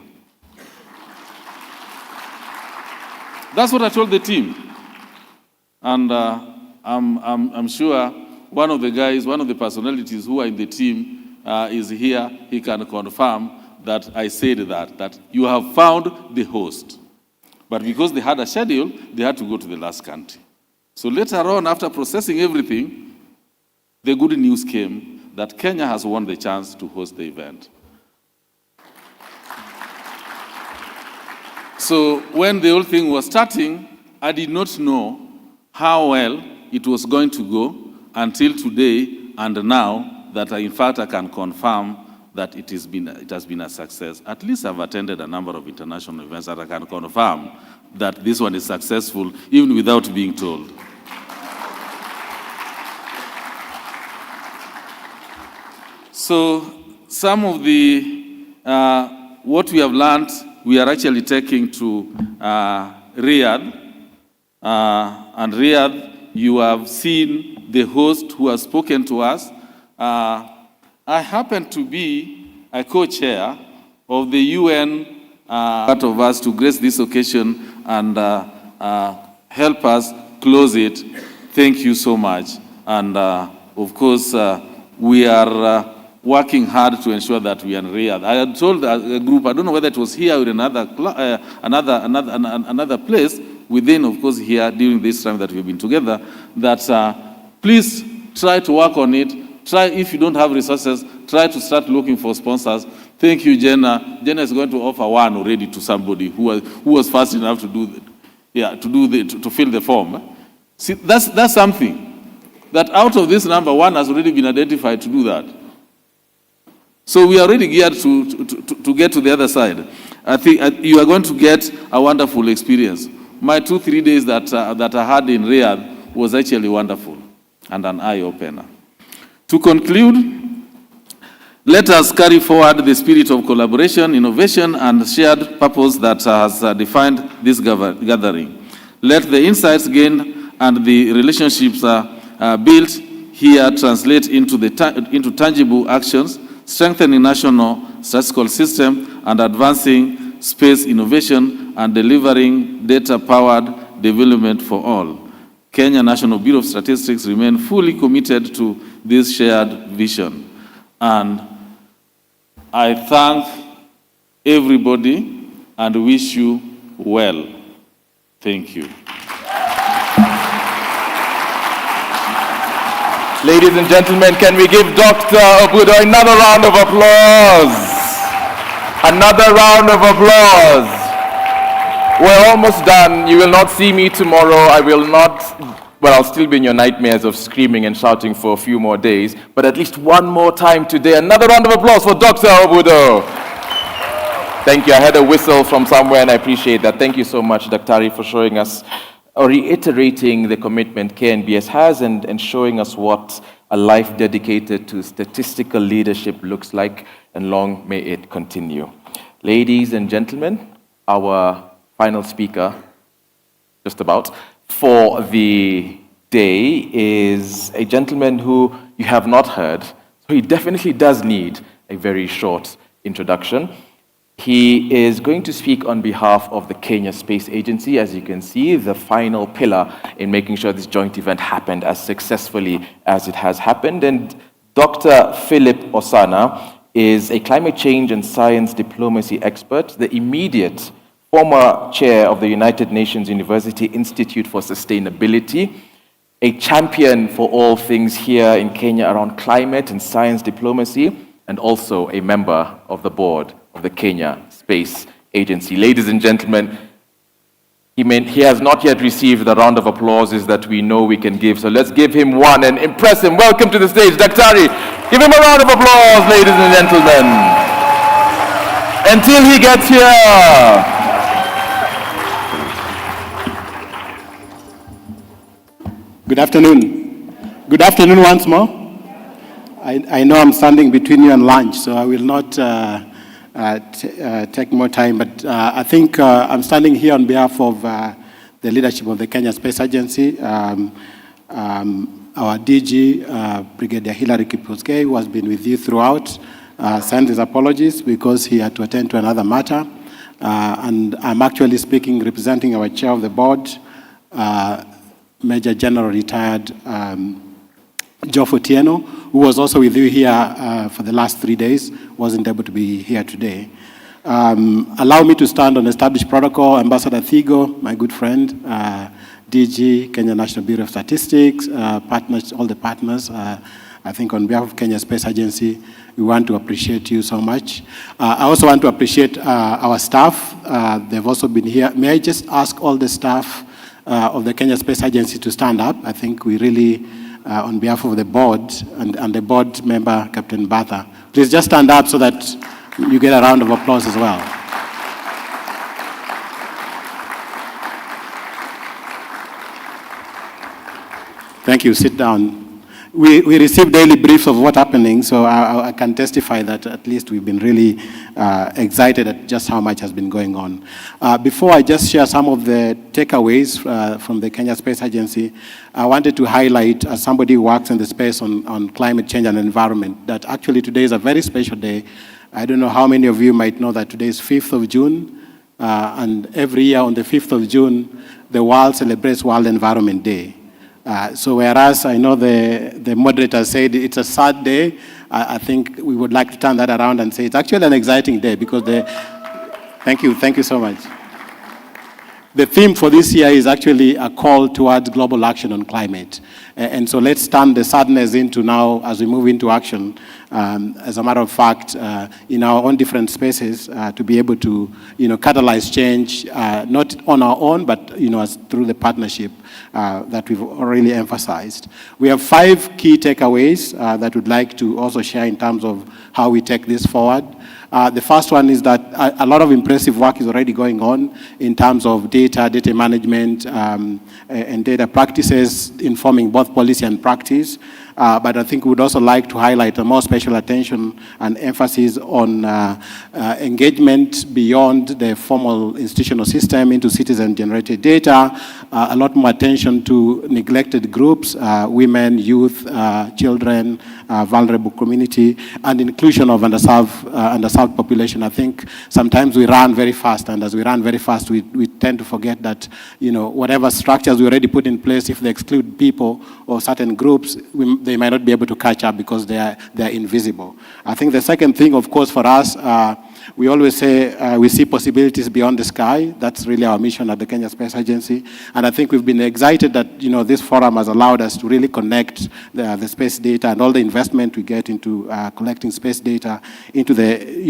That's what I told the team. And I'm sure one of the guys, one of the personalities who are in the team is here. He can confirm that I said that you have found the host. But because they had a schedule, they had to go to the last country. So later on, after processing everything, the good news came that Kenya has won the chance to host the event. So when the whole thing was starting, I did not know how well it was going to go until today and now that in fact I can confirm that it has been a success. At least I've attended a number of international events that I can confirm that this one is successful even without being told. So some of the, what we have learned, we are actually taking to Riyadh. And Riyadh, you have seen the host who has spoken to us. I happen to be a co-chair of the UN part of us to grace this occasion and help us close it. Thank you so much. And of course, we are working hard to ensure that we are in Riyadh. I had told a group, I don't know whether it was here or another place, within, of course, here during this time that we've been together, that please try to work on it. Try, if you don't have resources, try to start looking for sponsors. Thank you, Jenna. Jenna is going to offer one already to somebody who was fast enough to to fill the form. See, that's something that out of this number, one has already been identified to do that. So we are already geared to get to the other side. I think you are going to get a wonderful experience. My 2-3 days that I had in Riyadh was actually wonderful and an eye-opener. To conclude, let us carry forward the spirit of collaboration, innovation, and shared purpose that has defined this gathering. Let the insights gained and the relationships built here translate into tangible actions, strengthening national statistical system and advancing space innovation and delivering data-powered development for all. Kenya National Bureau of Statistics remain fully committed to this shared vision. And I thank everybody and wish you well. Thank you. Ladies and gentlemen, can we give Dr. Obudo another round of applause? Another round of applause. We're almost done. You will not see me tomorrow. I'll still be in your nightmares of screaming and shouting for a few more days, but at least one more time today. Another round of applause for Dr. Obudo. Thank you. I heard a whistle from somewhere and I appreciate that. Thank you so much, Dr. for showing us, or reiterating the commitment KNBS has and showing us what a life dedicated to statistical leadership looks like, and long may it continue. Ladies and gentlemen, our final speaker, just about, for the day is a gentleman who you have not heard, so he definitely does need a very short introduction. He is going to speak on behalf of the Kenya Space Agency, as you can see, the final pillar in making sure this joint event happened as successfully as it has happened. And Dr. Philip Osana is a climate change and science diplomacy expert, the immediate former chair of the United Nations University Institute for Sustainability, a champion for all things here in Kenya around climate and science diplomacy, and also a member of the board of the Kenya Space Agency. Ladies and gentlemen, he has not yet received the round of applauses that we know we can give, so let's give him one and impress him. Welcome to the stage, Daktari. Give him a round of applause, ladies and gentlemen. Until he gets here. Good afternoon. Good afternoon once more. I know I'm standing between you and lunch, so I will not take more time, but I think I'm standing here on behalf of the leadership of the Kenya Space Agency, our DG, Brigadier Hilary Kipuskei, who has been with you throughout, sent his apologies because he had to attend to another matter. And I'm actually speaking representing our chair of the board, Major General retired Geoff Otieno, who was also with you here for the last 3 days, wasn't able to be here today. Allow me to stand on established protocol. Ambassador Thigo, my good friend, DG, Kenya National Bureau of Statistics, partners, all the partners. I think on behalf of Kenya Space Agency, we want to appreciate you so much. I also want to appreciate our staff. They've also been here. May I just ask all the staff of the Kenya Space Agency to stand up? I think we really, on behalf of the board and the board member, Captain Batha, please just stand up so that you get a round of applause as well. Thank you. Sit down. We receive daily briefs of what's happening, so I can testify that at least we've been really excited at just how much has been going on. Before I just share some of the takeaways from the Kenya Space Agency, I wanted to highlight, as somebody who works in the space on climate change and environment, that actually today is a very special day. I don't know how many of you might know that today is 5th of June, and every year on the 5th of June, the world celebrates World Environment Day. So whereas I know the moderator said it's a sad day, I think we would like to turn that around and say it's actually an exciting day because thank you so much. The theme for this year is actually a call towards global action on climate. And so let's turn the sadness into now, as we move into action, as a matter of fact, in our own different spaces, to be able to, catalyze change, not on our own, but, through the partnership that we've already emphasized. We have 5 key takeaways that we'd like to also share in terms of how we take this forward. The first one is that a lot of impressive work is already going on in terms of data management, and data practices informing both policy and practice. But I think we would also like to highlight a more special attention and emphasis on engagement beyond the formal institutional system into citizen-generated data, a lot more attention to neglected groups, women, youth, children, vulnerable community, and inclusion of underserved population. I think sometimes we run very fast, and as we run very fast, we tend to forget that, whatever structures we already put in place, if they exclude people or certain groups, they might not be able to catch up because they are invisible. I think the second thing, of course, for us, we always say we see possibilities beyond the sky. That's really our mission at the Kenya Space Agency. And I think we've been excited that, this forum has allowed us to really connect the space data and all the investment we get into collecting space data into the,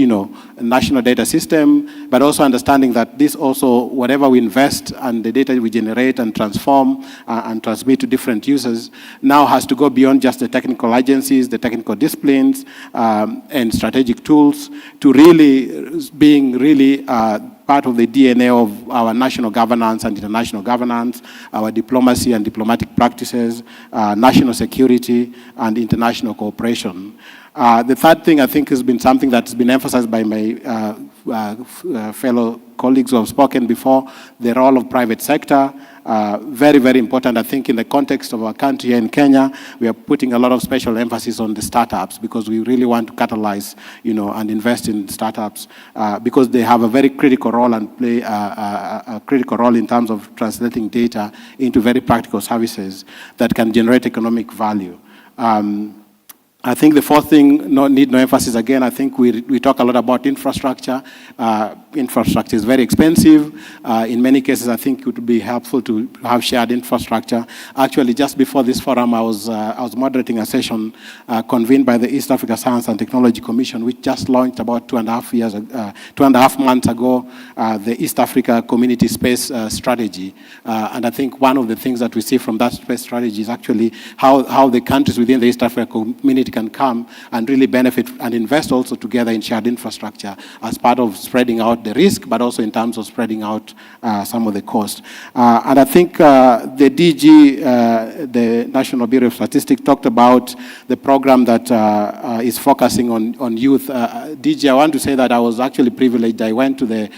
national data system, but also understanding that this also, whatever we invest and the data we generate and transform and transmit to different users, now has to go beyond just the technical agencies, the technical disciplines, and strategic tools to really being really part of the DNA of our national governance and international governance, our diplomacy and diplomatic practices, national security, and international cooperation. The third thing I think has been something that's been emphasized by my fellow colleagues who have spoken before, the role of private sector. Very, very important. I think in the context of our country here in Kenya, we are putting a lot of special emphasis on the startups because we really want to catalyze, and invest in startups because they have a very critical role and play a critical role in terms of translating data into very practical services that can generate economic value. I think the fourth thing, need no emphasis again, I think we talk a lot about infrastructure. Infrastructure is very expensive. In many cases, I think it would be helpful to have shared infrastructure. Actually, just before this forum, I was moderating a session convened by the East Africa Science and Technology Commission, which just launched about 2.5 months ago, the East Africa Community Space Strategy. And I think one of the things that we see from that space strategy is actually how the countries within the East Africa community can come and really benefit and invest also together in shared infrastructure as part of spreading out the risk, but also in terms of spreading out some of the cost. And I think the DG, the National Bureau of Statistics, talked about the program that is focusing on youth. DG, I want to say that I was actually privileged. I went to the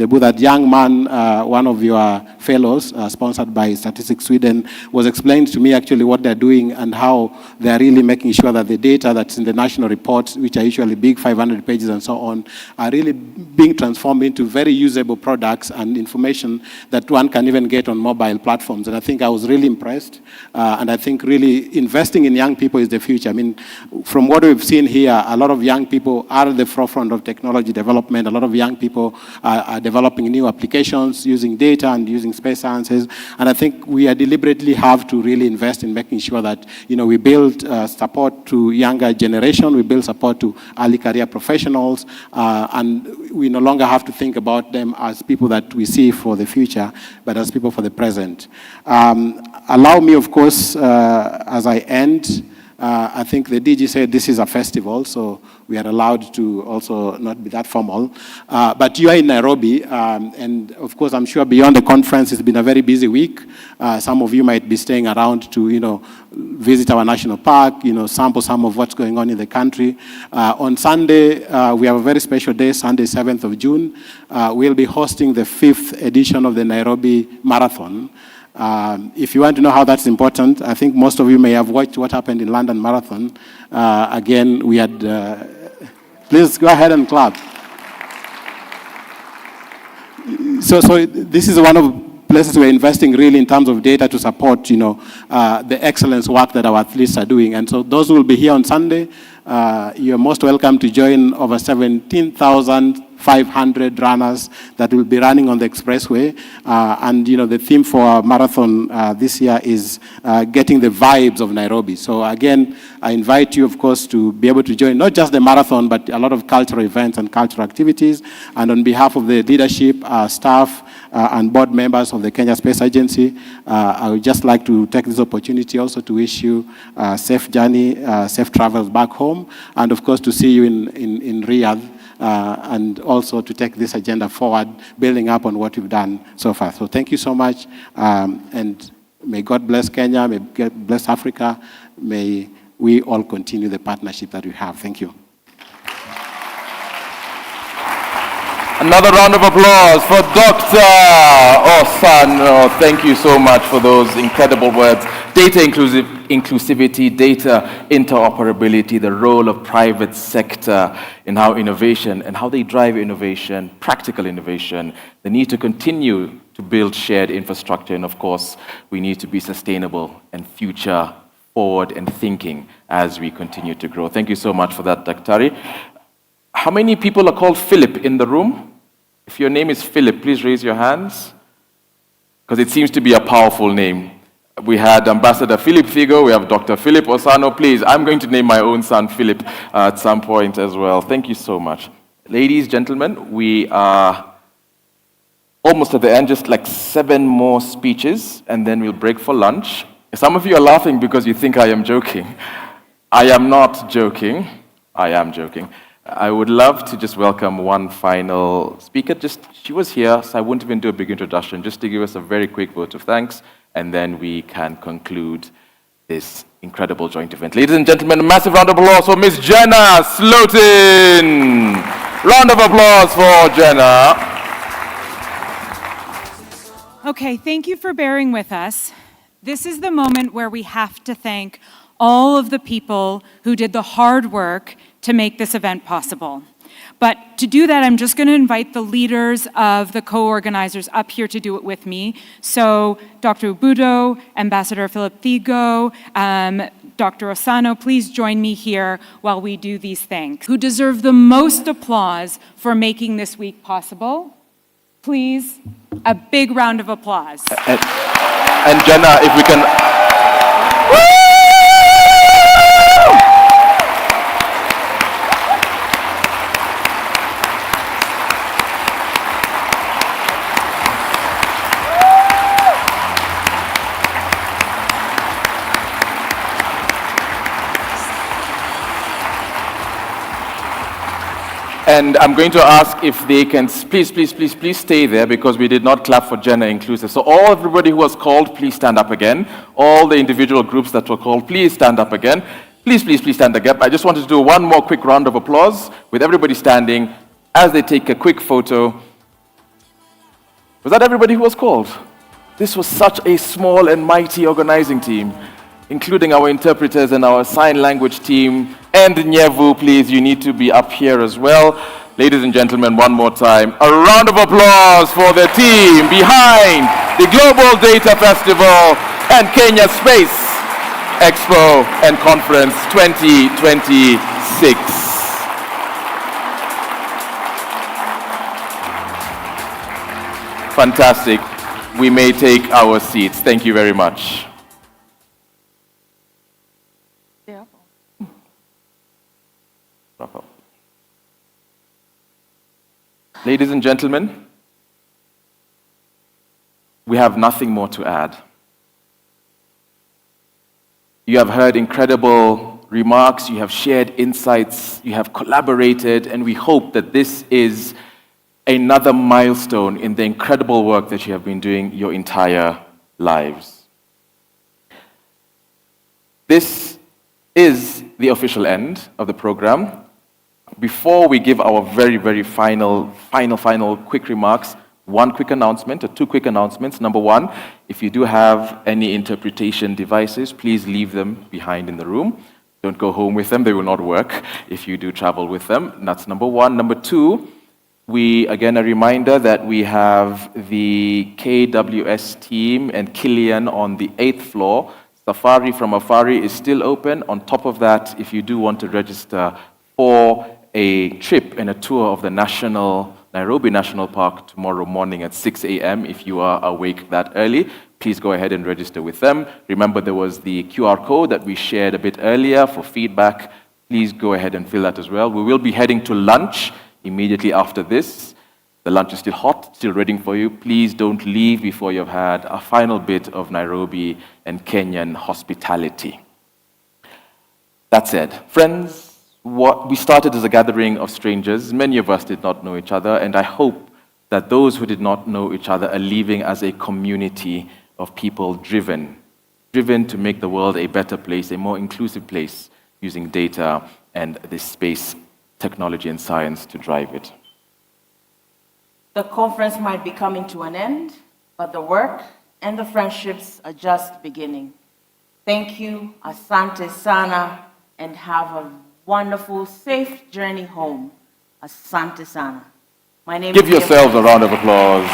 booth. That young man, one of your fellows, sponsored by Statistics Sweden, was explained to me actually what they're doing and how they're really making sure that that the data that's in the national reports, which are usually big 500 pages and so on, are really being transformed into very usable products and information that one can even get on mobile platforms. And I think I was really impressed. And I think really investing in young people is the future. I mean, from what we've seen here, a lot of young people are at the forefront of technology development. A lot of young people are developing new applications using data and using space sciences. And I think we deliberately have to really invest in making sure that, we build support to younger generation, we build support to early career professionals, and we no longer have to think about them as people that we see for the future, but as people for the present. Allow me, of course, as I end, I think the DG said this is a festival, so we are allowed to also not be that formal. But you are in Nairobi, and of course, I'm sure beyond the conference, it's been a very busy week. Some of you might be staying around to, visit our national park, sample some of what's going on in the country. On Sunday, we have a very special day, Sunday, 7th of June. We'll be hosting the 5th edition of the Nairobi Marathon. If you want to know how that's important, I think most of you may have watched what happened in London Marathon. Again, we had, please go ahead and clap. So this is one of the places we're investing really in terms of data to support, the excellence work that our athletes are doing. And so those who will be here on Sunday, you're most welcome to join over 17,500 runners that will be running on the expressway. And, the theme for our marathon this year is getting the vibes of Nairobi. So again, I invite you, of course, to be able to join not just the marathon, but a lot of cultural events and cultural activities. And on behalf of the leadership, staff, and board members of the Kenya Space Agency, I would just like to take this opportunity also to wish you a safe journey, safe travels back home, and of course to see you in Riyadh, and also to take this agenda forward, building up on what we've done so far. So thank you so much, and may God bless Kenya, may God bless Africa, may we all continue the partnership that we have. Thank you. Another round of applause for Dr. Osano. Thank you so much for those incredible words. Data inclusivity, data interoperability, the role of private sector in how innovation and how they drive innovation, practical innovation, the need to continue to build shared infrastructure, and of course, we need to be sustainable and future forward and thinking as we continue to grow. Thank you so much for that, Daktari. How many people are called Philip in the room? If your name is Philip, please raise your hands, because it seems to be a powerful name. We had Ambassador Philip Figo, we have Dr. Philip Osano. Please, I'm going to name my own son Philip at some point as well. Thank you so much. Ladies, gentlemen, we are almost at the end, just like 7 more speeches, and then we'll break for lunch. Some of you are laughing because you think I am joking. I am not joking. I am joking. I would love to just welcome one final speaker. She was here, so I won't even do a big introduction, just to give us a very quick vote of thanks, and then we can conclude this incredible joint event. Ladies and gentlemen, a massive round of applause for Miss Jenna Slotin. Round of applause for Jenna. Okay, thank you for bearing with us. This is the moment where we have to thank all of the people who did the hard work to make this event possible. But to do that, I'm just going to invite the leaders of the co-organizers up here to do it with me. So Dr. Ubudo, Ambassador Philip Figo, Dr. Osano, please join me here while we do these thanks. Who deserve the most applause for making this week possible? Please, a big round of applause. And Jenna, if we can... And I'm going to ask if they can, please stay there, because we did not clap for gender inclusive. So everybody who was called, please stand up again. All the individual groups that were called, please stand up again. Please stand up. I just wanted to do one more quick round of applause with everybody standing as they take a quick photo. Was that everybody who was called? This was such a small and mighty organizing team. including our interpreters and our sign language team. And Nyevu, please, you need to be up here as well. Ladies and gentlemen, one more time, a round of applause for the team behind the Global Data Festival and Kenya Space Expo and Conference 2026. Fantastic. We may take our seats. Thank you very much. Ladies and gentlemen, we have nothing more to add. You have heard incredible remarks, you have shared insights, you have collaborated, and we hope that this is another milestone in the incredible work that you have been doing your entire lives. This is the official end of the program. Before we give our very final quick remarks, one quick announcement or two quick announcements. Number one, if you do have any interpretation devices, please leave them behind in the room. Don't go home with them, they will not work if you do travel with them. That's number one. Number two, again, a reminder that we have the KWS team and Killian on the 8th floor. Safari from Afari is still open. On top of that, if you do want to register for a trip and a tour of the Nairobi National Park tomorrow morning at 6 a.m. if you are awake that early, please go ahead and register with them. Remember, there was the QR code that we shared a bit earlier for feedback. Please go ahead and fill that as well. We will be heading to lunch immediately after this. The lunch is still hot, still ready for you. Please don't leave before you've had a final bit of Nairobi and Kenyan hospitality. That said, friends, we started as a gathering of strangers. Many of us did not know each other, and I hope that those who did not know each other are leaving as a community of people driven to make the world a better place, a more inclusive place, using data and this space technology and science to drive it. The conference might be coming to an end, but the work and the friendships are just beginning. Thank you, asante sana, and have a wonderful, safe journey home. Asante sana. My name Give is yourselves a round of applause.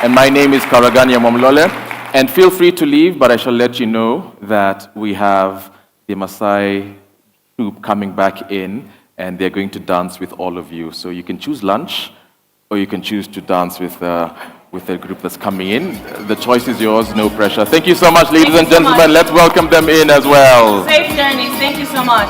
And my name is Karagania Momlole. And feel free to leave, but I shall let you know that we have the Maasai troupe coming back in, and they're going to dance with all of you. So you can choose lunch, or you can choose to dance with the group that's coming in. The choice is yours, no pressure. Thank you so much, ladies and gentlemen. Let's welcome them in as well. Safe journey. Thank you so much.